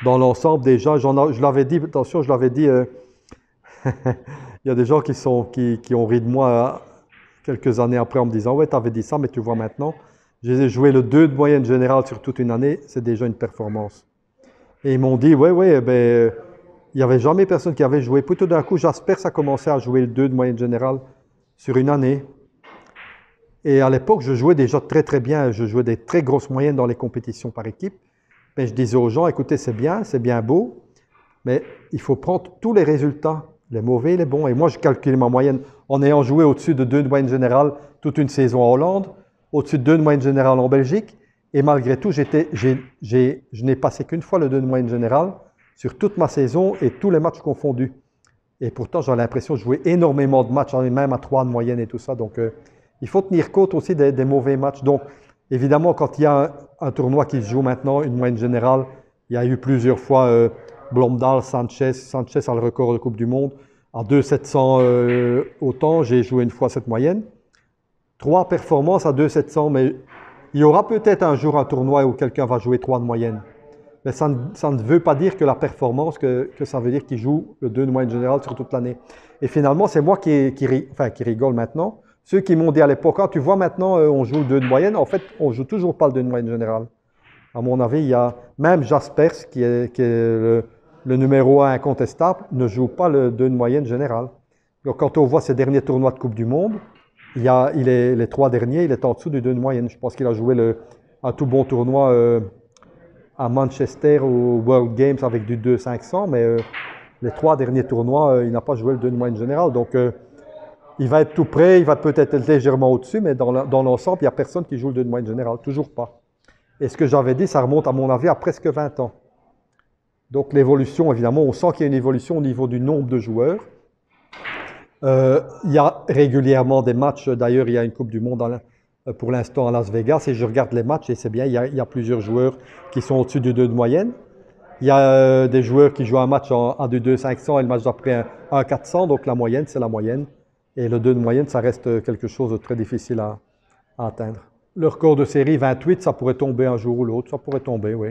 dans l'ensemble, déjà, je l'avais dit, attention, je l'avais dit, il y a des gens qui ont ri de moi quelques années après en me disant, ouais, tu avais dit ça, mais tu vois maintenant, j'ai joué le 2 de moyenne générale sur toute une année, c'est déjà une performance. Et ils m'ont dit, ouais, ben, il n'y avait jamais personne qui avait joué. Puis tout d'un coup, Jasper, ça commençait à jouer le 2 de moyenne générale sur une année. Et à l'époque, je jouais déjà très très bien. Je jouais des très grosses moyennes dans les compétitions par équipe. Mais je disais aux gens, écoutez, c'est bien beau, mais il faut prendre tous les résultats, les mauvais et les bons. Et moi, je calculais ma moyenne en ayant joué au-dessus de 2 de moyenne générale toute une saison en Hollande, au-dessus de 2 de moyenne générale en Belgique. Et malgré tout, je n'ai passé qu'une fois le 2 de moyenne générale sur toute ma saison et tous les matchs confondus. Et pourtant, j'ai l'impression de jouer énormément de matchs, même à 3 de moyenne et tout ça. Donc, il faut tenir compte aussi des mauvais matchs. Donc, évidemment, quand il y a un tournoi qui se joue maintenant, une moyenne générale, il y a eu plusieurs fois Blomdahl, Sanchez. Sanchez a le record de Coupe du Monde. À 2,700 autant, j'ai joué une fois cette moyenne. 3 performances à 2,700, mais il y aura peut-être un jour un tournoi où quelqu'un va jouer 3 de moyenne. Mais ça ne veut pas dire que la performance, que ça veut dire qu'il joue le 2 de moyenne générale sur toute l'année. Et finalement, c'est moi qui rigole maintenant. Ceux qui m'ont dit à l'époque, ah, tu vois maintenant, on joue le 2 de moyenne. En fait, on ne joue toujours pas le 2 de moyenne générale. À mon avis, il y a même Jaspers, qui est le numéro 1 incontestable, ne joue pas le 2 de moyenne générale. Donc, quand on voit ses derniers tournois de Coupe du Monde, les 3 derniers, il est en dessous du 2 de moyenne. Je pense qu'il a joué un tout bon tournoi à Manchester au World Games avec du 2,500, mais les 3 derniers tournois, il n'a pas joué le 2 de moyenne générale. Donc, il va être tout près, il va peut-être être légèrement au-dessus, mais dans l'ensemble, il n'y a personne qui joue le 2 de moyenne générale, toujours pas. Et ce que j'avais dit, ça remonte à mon avis à presque 20 ans. Donc l'évolution, évidemment, on sent qu'il y a une évolution au niveau du nombre de joueurs. Il y a régulièrement des matchs, d'ailleurs il y a une Coupe du Monde pour l'instant à Las Vegas, et je regarde les matchs et c'est bien, il y a plusieurs joueurs qui sont au-dessus du 2 de moyenne. Il y a des joueurs qui jouent un match à du 2,500 et le match d'après un 400, donc la moyenne, c'est la moyenne. Et le 2 de moyenne, ça reste quelque chose de très difficile à atteindre. Le record de série 28, ça pourrait tomber un jour ou l'autre, ça pourrait tomber, oui.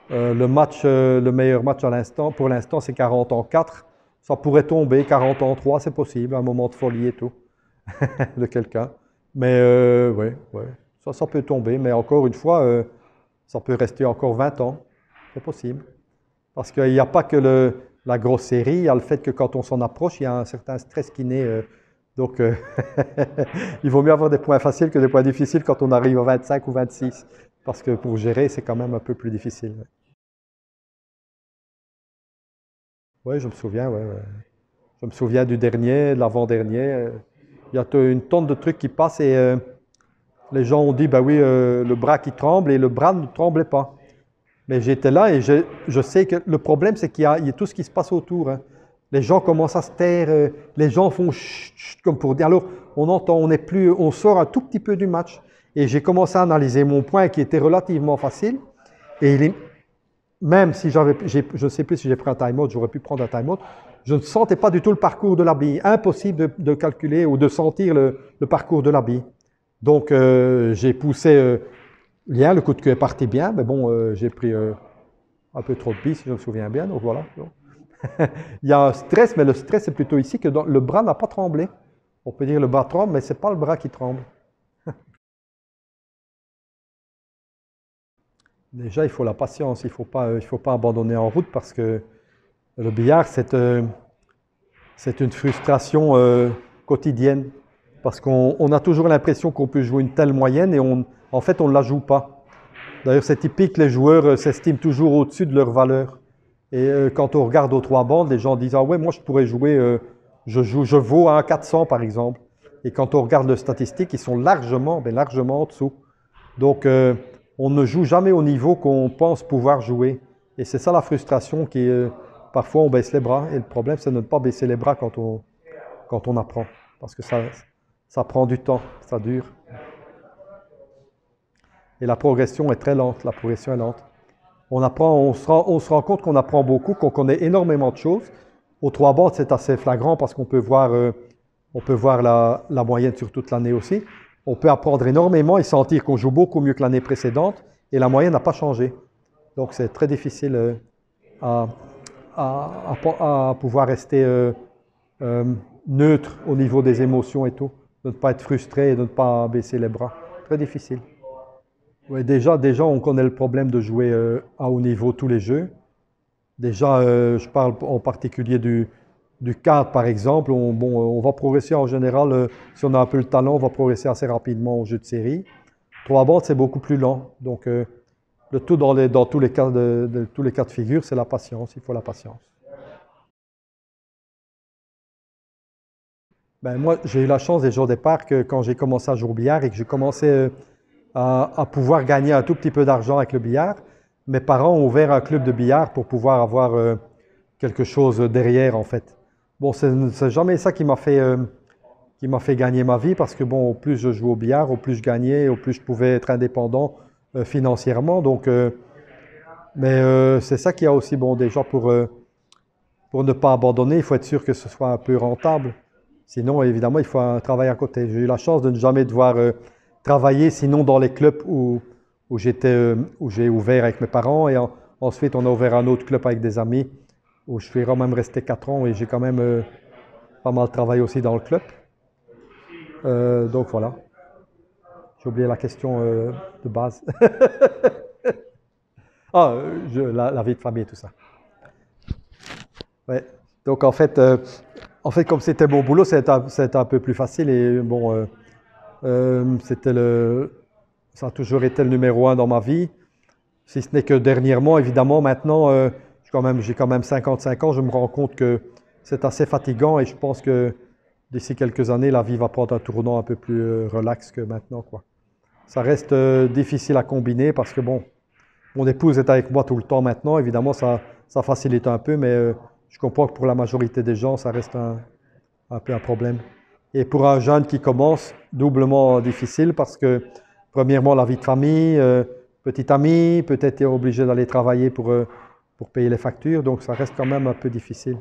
Le meilleur match pour l'instant, c'est 40 en 4. Ça pourrait tomber, 40 en 3, c'est possible, un moment de folie et tout, de quelqu'un. Mais oui, ça peut tomber, mais encore une fois, ça peut rester encore 20 ans, c'est possible. Parce qu'il n'y a pas que la grosse série, il y a le fait que quand on s'en approche, il y a un certain stress qui naît. Donc, il vaut mieux avoir des points faciles que des points difficiles quand on arrive à 25 ou 26. Parce que pour gérer, c'est quand même un peu plus difficile. Oui, je me souviens, ouais. Je me souviens du dernier, de l'avant-dernier. Il y a une tonne de trucs qui passent et les gens ont dit, ben oui, le bras qui tremble et le bras ne tremblait pas. Mais j'étais là et je sais que le problème, c'est qu'il y a tout ce qui se passe autour. Hein. Les gens commencent à se taire, les gens font chut, chut, comme pour dire. Alors, on entend, on sort un tout petit peu du match. Et j'ai commencé à analyser mon point qui était relativement facile. Et même si je ne sais plus si j'ai pris un time-out, j'aurais pu prendre un time-out, je ne sentais pas du tout le parcours de la bille. Impossible de calculer ou de sentir le parcours de la bille. Donc, j'ai poussé bien, le coup de queue est parti bien, mais bon, j'ai pris un peu trop de billes, si je me souviens bien, donc voilà. Il y a un stress, mais le stress, c'est plutôt ici que le bras n'a pas tremblé. On peut dire le bras tremble, mais ce n'est pas le bras qui tremble. Déjà, il faut la patience, il ne faut pas abandonner en route parce que le billard, c'est une frustration quotidienne. Parce qu'on a toujours l'impression qu'on peut jouer une telle moyenne et en fait, on ne la joue pas. D'ailleurs, c'est typique, les joueurs s'estiment toujours au-dessus de leur valeur. Et quand on regarde aux 3 bandes, les gens disent « Ah ouais, moi je pourrais jouer, je vaux à un 400 par exemple. » Et quand on regarde les statistiques, ils sont largement en dessous. Donc, on ne joue jamais au niveau qu'on pense pouvoir jouer. Et c'est ça la frustration qui est, parfois on baisse les bras. Et le problème, c'est de ne pas baisser les bras quand on apprend. Parce que ça prend du temps, ça dure. Et la progression est très lente, la progression est lente. On se rend compte qu'on apprend beaucoup, qu'on connaît énormément de choses. Aux 3 bandes, c'est assez flagrant parce qu'on peut voir, la moyenne sur toute l'année aussi. On peut apprendre énormément et sentir qu'on joue beaucoup mieux que l'année précédente et la moyenne n'a pas changé. Donc c'est très difficile à pouvoir rester neutre au niveau des émotions et tout, de ne pas être frustré et de ne pas baisser les bras. Très difficile. Ouais, déjà, on connaît le problème de jouer à haut niveau tous les jeux. Déjà, je parle en particulier du 4 par exemple. On va progresser en général, si on a un peu le talent, on va progresser assez rapidement au jeu de série. 3 bandes, c'est beaucoup plus lent. Donc, le tout dans tous les cas tous les cas de figure, c'est la patience. Il faut la patience. Ben, moi, j'ai eu la chance déjà au départ que quand j'ai commencé à jouer au billard et que j'ai commencé à pouvoir gagner un tout petit peu d'argent avec le billard, mes parents ont ouvert un club de billard pour pouvoir avoir quelque chose derrière en fait. Bon, c'est jamais ça qui m'a fait gagner ma vie parce que bon, au plus je jouais au billard, au plus je gagnais, au plus je pouvais être indépendant financièrement. Donc, mais c'est ça qu'il y a aussi, bon, déjà pour ne pas abandonner, il faut être sûr que ce soit un peu rentable. Sinon, évidemment, il faut un travail à côté. J'ai eu la chance de ne jamais devoir travailler, sinon dans les clubs où j'ai ouvert avec mes parents. Et ensuite, on a ouvert un autre club avec des amis où je suis quand même resté 4 ans et j'ai quand même pas mal travaillé aussi dans le club. Donc voilà, j'ai oublié la question de base. Ah, la vie de famille et tout ça. Ouais. Donc en fait, comme c'était mon boulot, c'était un peu plus facile et bon, c'était ça a toujours été le numéro un dans ma vie. Si ce n'est que dernièrement, évidemment, maintenant, j'ai quand même 55 ans, je me rends compte que c'est assez fatigant et je pense que d'ici quelques années, la vie va prendre un tournant un peu plus relax que maintenant, quoi. Ça reste difficile à combiner parce que bon, mon épouse est avec moi tout le temps maintenant. Évidemment, ça facilite un peu, mais je comprends que pour la majorité des gens, ça reste un peu un problème. Et pour un jeune qui commence, doublement difficile parce que, premièrement, la vie de famille, petit ami, peut-être obligé d'aller travailler pour payer les factures, donc ça reste quand même un peu difficile.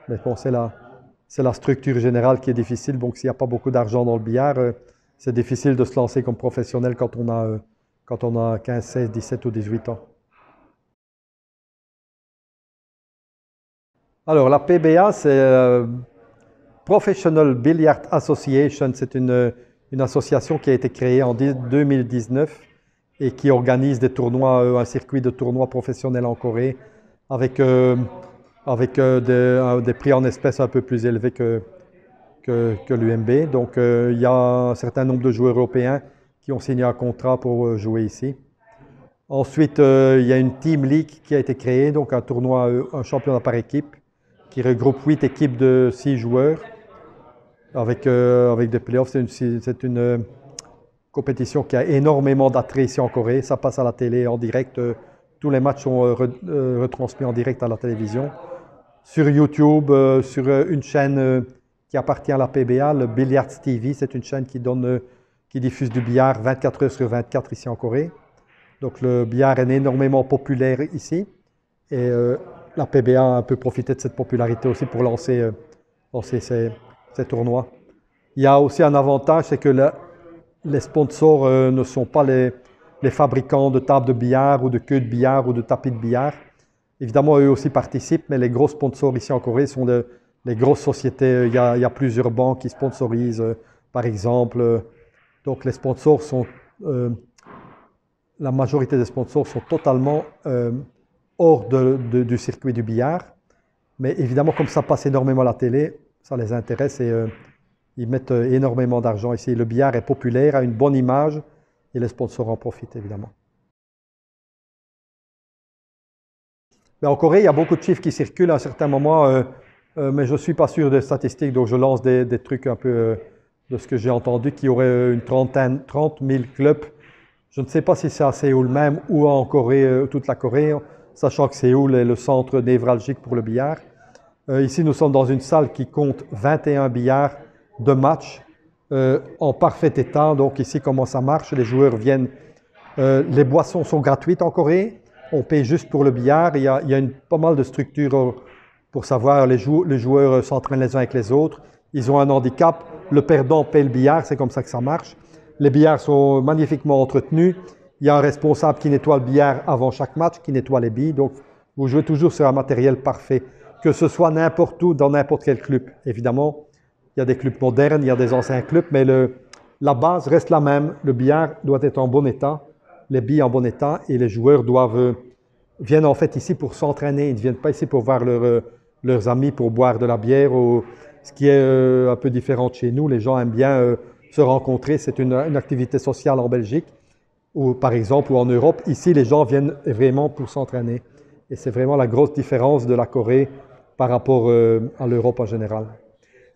Mais bon, c'est la structure générale qui est difficile. Donc, s'il n'y a pas beaucoup d'argent dans le billard, c'est difficile de se lancer comme professionnel quand on a 15, 16, 17 ou 18 ans. Alors, la PBA, c'est Professional Billiard Association. C'est une association qui a été créée en 2019 et qui organise des tournois, un circuit de tournois professionnels en Corée avec des prix en espèces un peu plus élevés que l'UMB. Donc, il y a un certain nombre de joueurs européens qui ont signé un contrat pour jouer ici. Ensuite, il y a une Team League qui a été créée, donc un tournoi, un championnat par équipe, qui regroupe 8 équipes de 6 joueurs avec des playoffs. C'est une compétition qui a énormément d'attrait ici en Corée. Ça passe à la télé en direct. Tous les matchs sont retransmis en direct à la télévision. Sur YouTube, sur une chaîne qui appartient à la PBA, le Billiards TV. C'est une chaîne qui diffuse du billard 24 heures sur 24 ici en Corée. Donc le billard est énormément populaire ici. Et la PBA a un peu profité de cette popularité aussi pour lancer ces tournois. Il y a aussi un avantage, c'est que les sponsors ne sont pas les fabricants de tables de billard ou de queues de billard ou de tapis de billard. Évidemment, eux aussi participent, mais les gros sponsors ici en Corée sont les grosses sociétés. Il y a plusieurs banques qui sponsorisent, par exemple. Donc les sponsors sont, la majorité des sponsors sont totalement hors du circuit du billard. Mais évidemment, comme ça passe énormément à la télé, ça les intéresse et ils mettent énormément d'argent ici. Le billard est populaire, a une bonne image et les sponsors en profitent évidemment. Mais en Corée, il y a beaucoup de chiffres qui circulent à un certain moment, mais je ne suis pas sûr des statistiques, donc je lance des trucs un peu de ce que j'ai entendu, qu'il y aurait une 30 000 clubs. Je ne sais pas si c'est à Séoul même ou en Corée, toute la Corée, sachant que Séoul est le centre névralgique pour le billard. Ici, nous sommes dans une salle qui compte 21 billards de match en parfait état. Donc ici, comment ça marche? Les joueurs viennent, les boissons sont gratuites en Corée. On paye juste pour le billard. Il y a pas mal de structures pour savoir les joueurs s'entraînent les uns avec les autres. Ils ont un handicap. Le perdant paye le billard. C'est comme ça que ça marche. Les billards sont magnifiquement entretenus. Il y a un responsable qui nettoie le billard avant chaque match, qui nettoie les billes. Donc, vous jouez toujours sur un matériel parfait. Que ce soit n'importe où, dans n'importe quel club. Évidemment, il y a des clubs modernes, il y a des anciens clubs, mais la base reste la même. Le billard doit être en bon état, les billes en bon état, et les joueurs viennent en fait ici pour s'entraîner. Ils ne viennent pas ici pour voir leurs amis, pour boire de la bière, ce qui est un peu différent de chez nous. Les gens aiment bien se rencontrer. C'est une activité sociale en Belgique, ou par exemple, ou en Europe. Ici, les gens viennent vraiment pour s'entraîner. Et c'est vraiment la grosse différence de la Corée par rapport à l'Europe en général.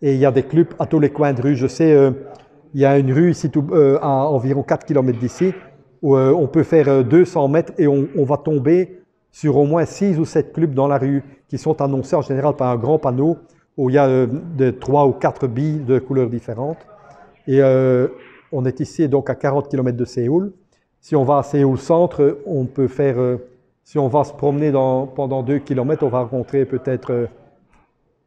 Et il y a des clubs à tous les coins de rue. Je sais, il y a une rue ici à environ 4 km d'ici où on peut faire 200 mètres et on va tomber sur au moins 6 ou 7 clubs dans la rue qui sont annoncés en général par un grand panneau où il y a de 3 ou 4 billes de couleurs différentes. Et on est ici donc à 40 km de Séoul. Si on va à Séoul Centre, on peut faire, si on va se promener pendant 2 km, on va rencontrer peut-être,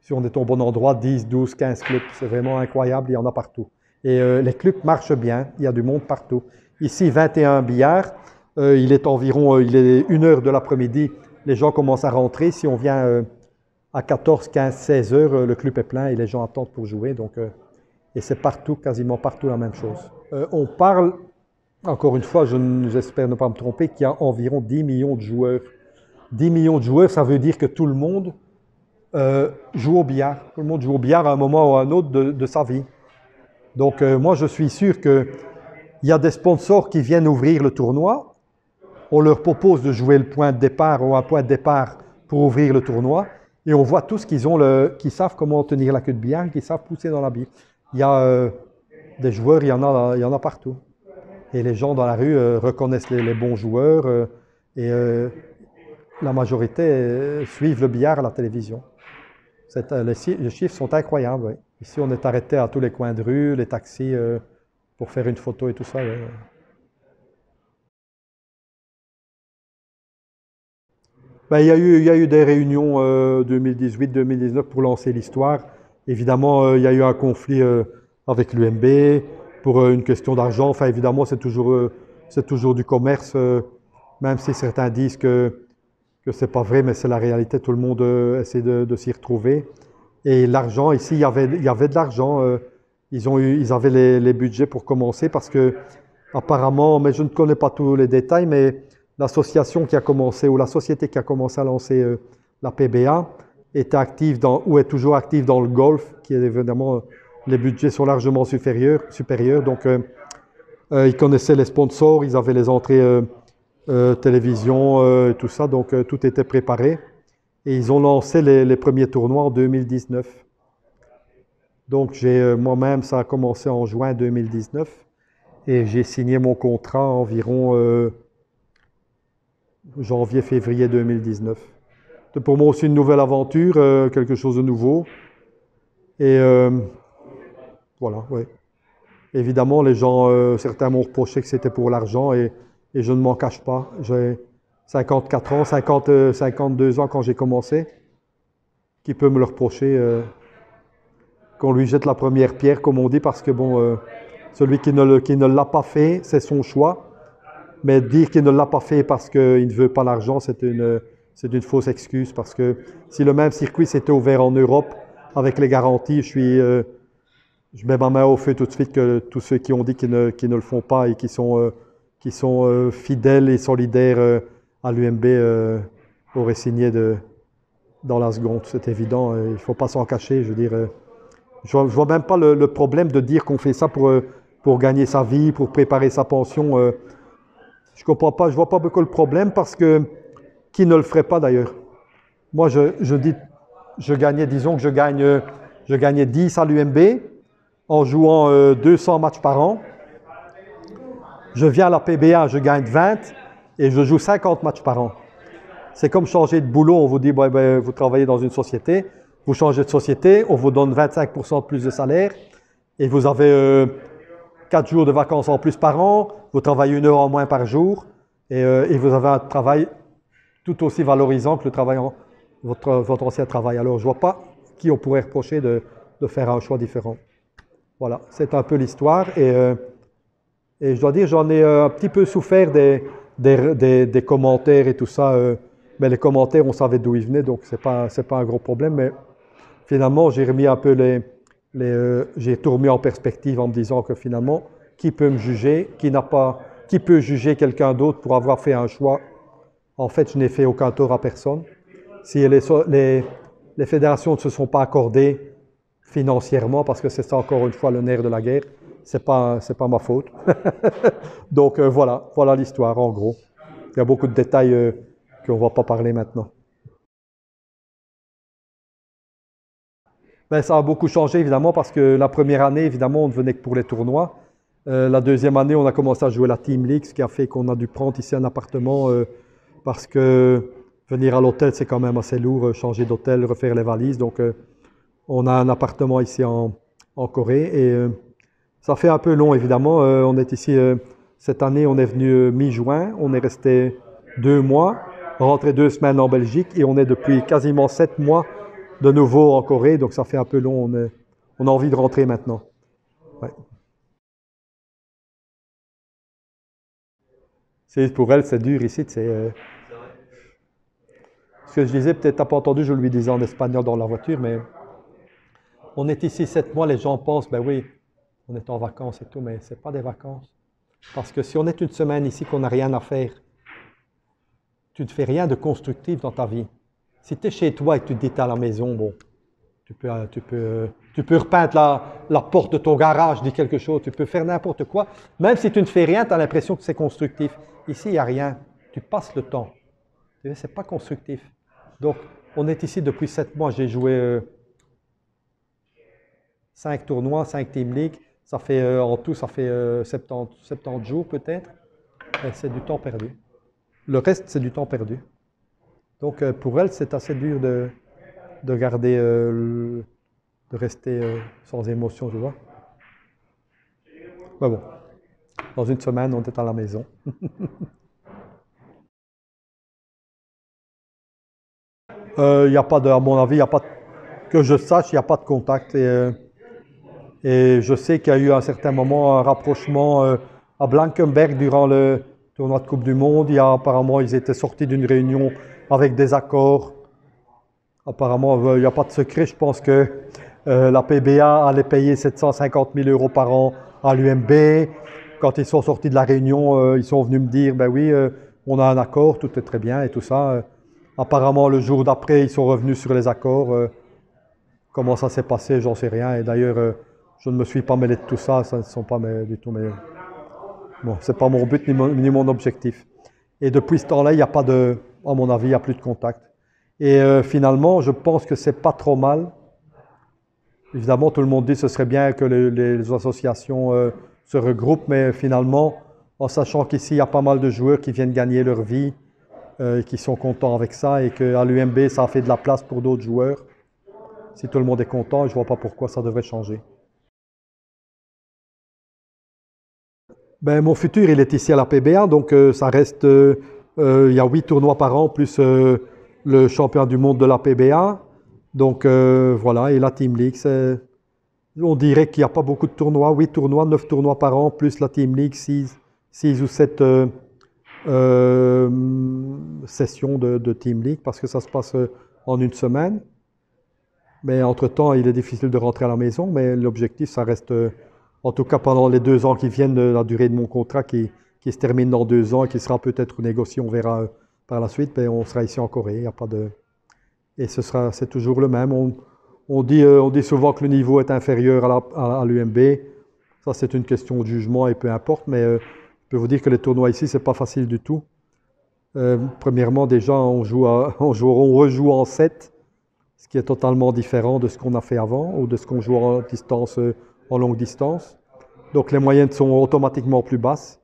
si on est au bon endroit, 10, 12, 15 clubs. C'est vraiment incroyable, il y en a partout. Et les clubs marchent bien, il y a du monde partout. Ici, 21 billards, il est 1h de l'après-midi, les gens commencent à rentrer. Si on vient à 14, 15, 16 heures, le club est plein et les gens attendent pour jouer. Donc, et c'est partout, quasiment partout la même chose. On parle, encore une fois, j'espère ne pas me tromper, qu'il y a environ 10 millions de joueurs. 10 millions de joueurs, ça veut dire que tout le monde joue au billard. Tout le monde joue au billard à un moment ou à un autre de sa vie. Donc moi, je suis sûr qu'il y a des sponsors qui viennent ouvrir le tournoi. On leur propose de jouer le point de départ ou un point de départ pour ouvrir le tournoi. Et on voit tous qu'ils savent comment tenir la queue de billard, qu'ils savent pousser dans la bille. Il y a des joueurs, il y en a partout. Et les gens dans la rue reconnaissent les bons joueurs et la majorité suivent le billard à la télévision. Les chiffres sont incroyables. Oui. Ici, on est arrêté à tous les coins de rue, les taxis pour faire une photo et tout ça. Oui. Ben, il y a eu des réunions 2018-2019 pour lancer l'histoire. Évidemment, il y a eu un conflit avec l'UMB pour une question d'argent. Enfin, évidemment, c'est toujours du commerce, même si certains disent que ce n'est pas vrai, mais c'est la réalité. Tout le monde essaie de s'y retrouver. Et l'argent, ici, il y avait de l'argent. Ils avaient les budgets pour commencer parce que, apparemment, mais je ne connais pas tous les détails, mais l'association qui a commencé, ou la société qui a commencé à lancer la PBA, était active ou est toujours active dans le golf, qui est évidemment, les budgets sont largement supérieurs. Donc, ils connaissaient les sponsors, ils avaient les entrées télévision, tout ça, donc tout était préparé. Et ils ont lancé les premiers tournois en 2019. Donc, moi-même, ça a commencé en juin 2019 et j'ai signé mon contrat environ janvier-février 2019. C'est pour moi aussi une nouvelle aventure, quelque chose de nouveau. Et voilà, oui. Évidemment, les gens, certains m'ont reproché que c'était pour l'argent et je ne m'en cache pas. J'ai 54 ans, 52 ans quand j'ai commencé. Qui peut me le reprocher qu'on lui jette la première pierre, comme on dit, parce que bon, celui qui ne l'a pas fait, c'est son choix. Mais dire qu'il ne l'a pas fait parce qu'il ne veut pas l'argent, c'est une fausse excuse. Parce que si le même circuit s'était ouvert en Europe, avec les garanties, je mets ma main au feu tout de suite que tous ceux qui ont dit qu'ils ne le font pas et qui sont fidèles et solidaires à l'UMB auraient signé dans la seconde. C'est évident, il ne faut pas s'en cacher. Je veux dire, je ne vois même pas le problème de dire qu'on fait ça pour gagner sa vie, pour préparer sa pension. Je comprends pas, je vois pas beaucoup le problème parce que qui ne le ferait pas d'ailleurs. Moi, disons que je gagnais 10 à l'UMB en jouant 200 matchs par an. Je viens à la PBA, je gagne 20 et je joue 50 matchs par an. C'est comme changer de boulot, on vous dit, vous travaillez dans une société, vous changez de société, on vous donne 25% de plus de salaire et vous avez 4 jours de vacances en plus par an, vous travaillez 1 heure en moins par jour et vous avez un travail tout aussi valorisant que votre ancien travail. Alors je ne vois pas qui on pourrait reprocher de faire un choix différent. Voilà, c'est un peu l'histoire et je dois dire, j'en ai un petit peu souffert des commentaires et tout ça, mais les commentaires, on savait d'où ils venaient, donc c'est pas un gros problème, mais finalement, j'ai remis un peu j'ai tout remis en perspective en me disant que finalement, qui peut me juger, qui peut juger quelqu'un d'autre pour avoir fait un choix? En fait, je n'ai fait aucun tort à personne. Si les fédérations ne se sont pas accordées financièrement, parce que c'est ça encore une fois le nerf de la guerre, c'est pas ma faute. Donc voilà l'histoire en gros. Il y a beaucoup de détails qu'on ne va pas parler maintenant. Ben, ça a beaucoup changé évidemment parce que la première année, évidemment, on ne venait que pour les tournois. La deuxième année, on a commencé à jouer la Team League, ce qui a fait qu'on a dû prendre ici un appartement parce que venir à l'hôtel, c'est quand même assez lourd, changer d'hôtel, refaire les valises. Donc On a un appartement ici en Corée et ça fait un peu long évidemment. On est ici cette année, on est venu mi-juin, on est resté 2 mois, rentré 2 semaines en Belgique et on est depuis quasiment 7 mois de nouveau en Corée, donc ça fait un peu long. On a envie de rentrer maintenant. Ouais. Pour elle, c'est dur ici. Ce que je disais, peut-être t'as pas entendu, je lui disais en espagnol dans la voiture, mais on est ici 7 mois, les gens pensent, ben oui, on est en vacances et tout, mais c'est pas des vacances. Parce que si on est une semaine ici qu'on n'a rien à faire, tu ne fais rien de constructif dans ta vie. Si tu es chez toi et que tu te dis à la maison, bon, tu peux repeindre la porte de ton garage, dis quelque chose, tu peux faire n'importe quoi. Même si tu ne fais rien, tu as l'impression que c'est constructif. Ici, il n'y a rien. Tu passes le temps. Ce n'est pas constructif. Donc, on est ici depuis 7 mois. J'ai joué 5 tournois, 5 Team League. Ça fait, en tout, ça fait 70 jours peut-être. C'est du temps perdu. Le reste, c'est du temps perdu. Donc, pour elle, c'est assez dur de garder, de rester sans émotion, tu vois. Mais bon, dans une semaine, on est à la maison. Il n'y a pas de, à mon avis, il y a pas de, que je sache, il n'y a pas de contact. Et je sais qu'il y a eu à un certain moment un rapprochement à Blankenberg durant le tournoi de Coupe du Monde. Apparemment, ils étaient sortis d'une réunion avec des accords. Apparemment, il n'y a pas de secret. Je pense que la PBA allait payer 750 000 € par an à l'UMB. Quand ils sont sortis de la réunion, ils sont venus me dire, ben oui, on a un accord, tout est très bien et tout ça. Apparemment, le jour d'après, ils sont revenus sur les accords. Comment ça s'est passé, j'en sais rien. Et d'ailleurs, je ne me suis pas mêlé de tout ça. Ça ne sont pas du tout mes... Bon, c'est pas mon but ni mon objectif. Et depuis ce temps-là, il n'y a pas de... À mon avis, il n'y a plus de contact. Et finalement, je pense que c'est pas trop mal. Évidemment, tout le monde dit que ce serait bien que les associations se regroupent, mais finalement, en sachant qu'ici, il y a pas mal de joueurs qui viennent gagner leur vie, qui sont contents avec ça, et qu'à l'UMB, ça a fait de la place pour d'autres joueurs. Si tout le monde est content, je ne vois pas pourquoi ça devrait changer. Ben, mon futur, il est ici à la PBA, donc ça reste, il y a 8 tournois par an, plus le champion du monde de la PBA. Donc voilà, et la Team League, on dirait qu'il n'y a pas beaucoup de tournois, 8 tournois, 9 tournois par an, plus la Team League, 6 ou 7 sessions de Team League, parce que ça se passe en une semaine. Mais entre-temps, il est difficile de rentrer à la maison, mais l'objectif, ça reste, en tout cas pendant les 2 ans qui viennent, la durée de mon contrat qui se termine dans 2 ans et qui sera peut-être négocié, on verra par la suite, mais on sera ici en Corée, il n'y a pas de... Et c'est toujours le même. On dit souvent que le niveau est inférieur à l'UMB. Ça, c'est une question de jugement et peu importe, mais je peux vous dire que les tournois ici, c'est pas facile du tout. Premièrement, déjà, on rejoue en 7, ce qui est totalement différent de ce qu'on a fait avant ou de ce qu'on joue en distance, en longue distance. Donc, les moyennes sont automatiquement plus basses.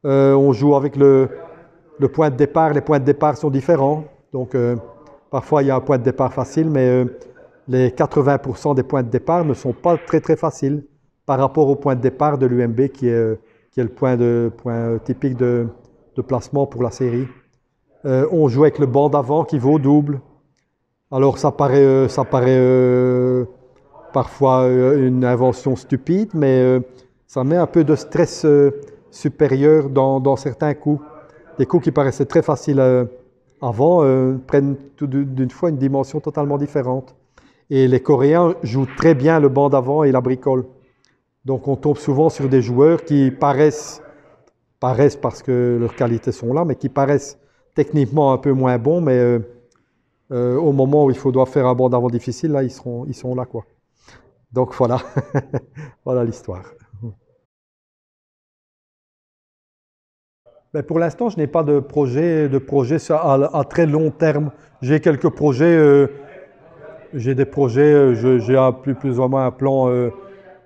On joue avec le point de départ. Les points de départ sont différents. Donc, parfois, il y a un point de départ facile, mais les 80% des points de départ ne sont pas très très faciles par rapport au point de départ de l'UMB qui est le point typique de placement pour la série. On joue avec le banc d'avant qui vaut double. Alors ça paraît parfois une invention stupide, mais ça met un peu de stress supérieur dans certains coups. Des coups qui paraissaient très faciles avant prennent tout d'une fois une dimension totalement différente. Et les Coréens jouent très bien le banc d'avant et la bricole. Donc on tombe souvent sur des joueurs qui paraissent parce que leurs qualités sont là, mais qui paraissent techniquement un peu moins bons, mais au moment où doit faire un banc d'avant difficile, là, ils sont là, quoi. Donc voilà, voilà l'histoire. Ben, pour l'instant, je n'ai pas de projet à très long terme. J'ai quelques projets, j'ai des projets, j'ai plus ou moins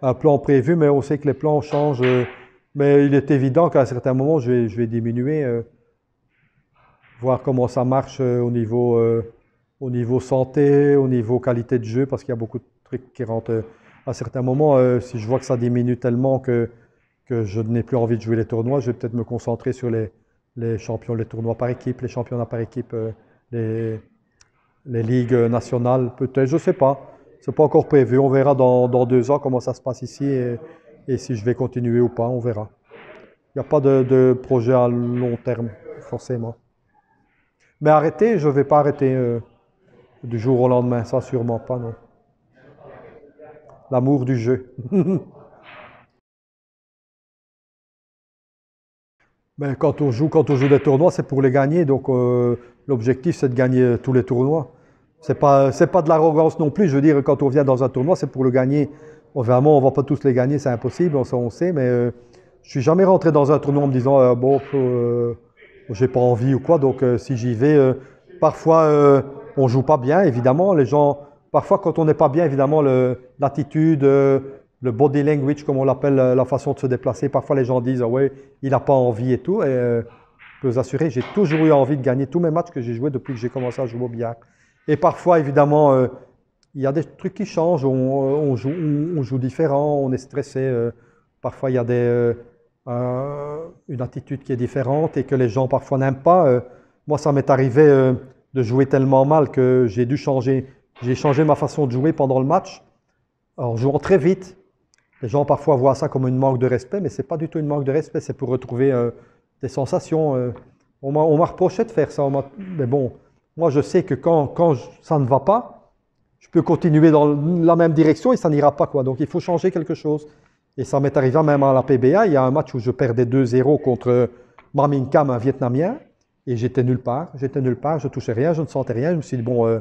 un plan prévu, mais on sait que les plans changent. Mais il est évident qu'à un certain moment, je vais diminuer, voir comment ça marche au niveau santé, au niveau qualité de jeu, parce qu'il y a trucs qui rentrent à certains moments. Si je vois que ça diminue tellement que je n'ai plus envie de jouer les tournois, je vais peut-être me concentrer sur les champions, les tournois par équipe, les championnats par équipe, les, les ligues nationales, peut-être, je ne sais pas. C'est pas encore prévu. On verra dans 2 ans comment ça se passe ici et si je vais continuer ou pas, on verra. Il n'y a pas de projet à long terme, forcément. Mais arrêter, je ne vais pas arrêter du jour au lendemain, ça sûrement pas, non. L'amour du jeu. Ben, quand on joue des tournois, c'est pour les gagner. Donc l'objectif, c'est de gagner tous les tournois. C'est pas de l'arrogance non plus. Je veux dire, quand on vient dans un tournoi, c'est pour le gagner. Vraiment, on va pas tous les gagner, c'est impossible, on sait. Mais je suis jamais rentré dans un tournoi en me disant bon, j'ai pas envie ou quoi. Donc si j'y vais, parfois on joue pas bien, évidemment. Les gens, parfois quand on n'est pas bien, évidemment, l'attitude, le body language, comme on l'appelle, la façon de se déplacer. Parfois les gens disent ah ouais, il n'a pas envie et tout. Et je peux vous assurer, j'ai toujours eu envie de gagner tous mes matchs que j'ai joués depuis que j'ai commencé à jouer au billard. Et parfois, évidemment, il y a des trucs qui changent. On joue différent, on est stressé. Parfois, il y a une attitude qui est différente et que les gens parfois n'aiment pas. Moi, ça m'est arrivé de jouer tellement mal que j'ai dû changer. J'ai changé ma façon de jouer pendant le match en jouant très vite. Les gens parfois voient ça comme une manque de respect, mais ce n'est pas du tout une manque de respect, c'est pour retrouver des sensations. On m'a reproché de faire ça, mais bon, moi je sais que quand ça ne va pas, je peux continuer dans la même direction et ça n'ira pas, quoi. Donc il faut changer quelque chose. Et ça m'est arrivé même à la PBA, il y a un match où je perdais 2-0 contre Mamin Kam, un Vietnamien, et j'étais nulle part, je touchais rien, je ne sentais rien, je me suis dit bon,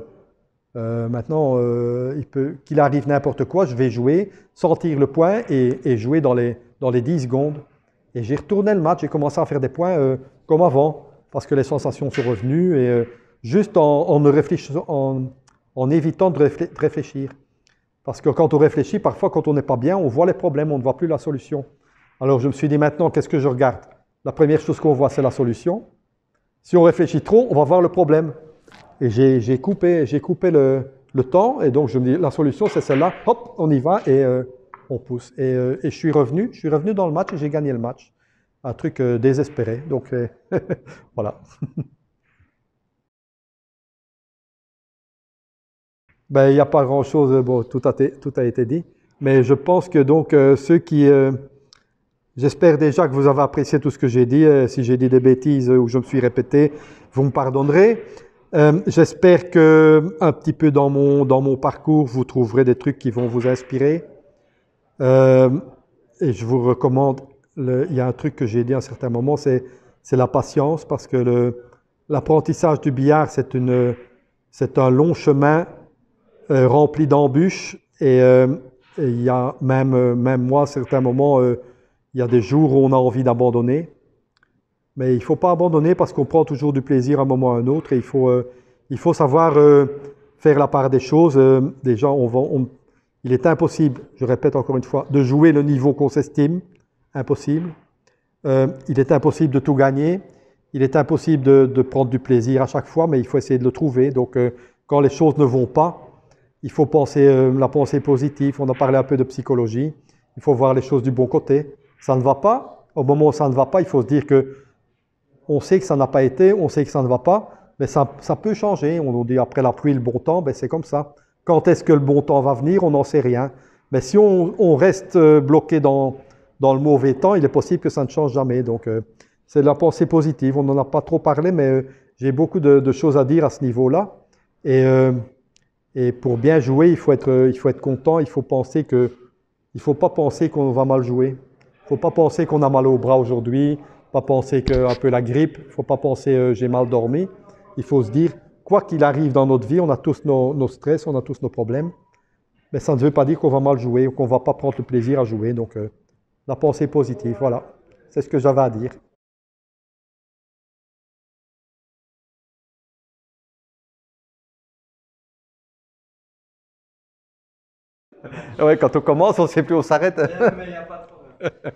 maintenant, qu'il arrive n'importe quoi, je vais jouer, sortir le point et jouer dans les 10 secondes. Et j'ai retourné le match, j'ai commencé à faire des points comme avant, parce que les sensations sont revenues, et juste en évitant de réfléchir. Parce que quand on réfléchit, parfois quand on n'est pas bien, on voit les problèmes, on ne voit plus la solution. Alors je me suis dit maintenant, qu'est-ce que je regarde? La première chose qu'on voit, c'est la solution. Si on réfléchit trop, on va voir le problème. Et j'ai coupé le temps, et donc je me dis, la solution c'est celle-là, hop, on y va, et on pousse. Et je suis revenu dans le match, et j'ai gagné le match. Un truc désespéré, donc voilà. Ben, il n'y a pas grand-chose, bon, tout a été dit, mais je pense que donc ceux qui... j'espère déjà que vous avez apprécié tout ce que j'ai dit, si j'ai dit des bêtises ou je me suis répété, vous me pardonnerez. J'espère que un petit peu dans mon parcours, vous trouverez des trucs qui vont vous inspirer. Euh, et je vous recommande, il y a un truc que j'ai dit à un certain moment, c'est la patience, parce que l'apprentissage du billard, c'est un long chemin rempli d'embûches. Et il y a même moi, à certains moments, il y a des jours où on a envie d'abandonner. Mais il ne faut pas abandonner parce qu'on prend toujours du plaisir à un moment ou à un autre et il faut savoir faire la part des choses. Déjà, il est impossible, je répète encore une fois, de jouer le niveau qu'on s'estime. Impossible. Il est impossible de tout gagner. Il est impossible de prendre du plaisir à chaque fois, mais il faut essayer de le trouver. Donc, quand les choses ne vont pas, il faut penser la pensée positive. On a parlé un peu de psychologie. Il faut voir les choses du bon côté. Ça ne va pas. Au moment où ça ne va pas, il faut se dire que on sait que ça n'a pas été, on sait que ça ne va pas, mais ça peut changer. On nous dit après la pluie, le bon temps, ben c'est comme ça. Quand est-ce que le bon temps va venir, on n'en sait rien. Mais si on reste bloqué dans le mauvais temps, il est possible que ça ne change jamais. Donc c'est de la pensée positive. On n'en a pas trop parlé, mais j'ai beaucoup de choses à dire à ce niveau-là. Et pour bien jouer, il faut être content, il faut pas penser qu'on va mal jouer. Il ne faut pas penser qu'on a mal au bras aujourd'hui, pas penser qu'un peu la grippe, il ne faut pas penser j'ai mal dormi. Il faut se dire, quoi qu'il arrive dans notre vie, on a tous nos stress, on a tous nos problèmes, mais ça ne veut pas dire qu'on va mal jouer ou qu'on ne va pas prendre le plaisir à jouer. Donc la pensée positive, voilà, c'est ce que j'avais à dire. Ouais, quand on commence, on ne sait plus où on s'arrête. Mais il n'y a pas de problème.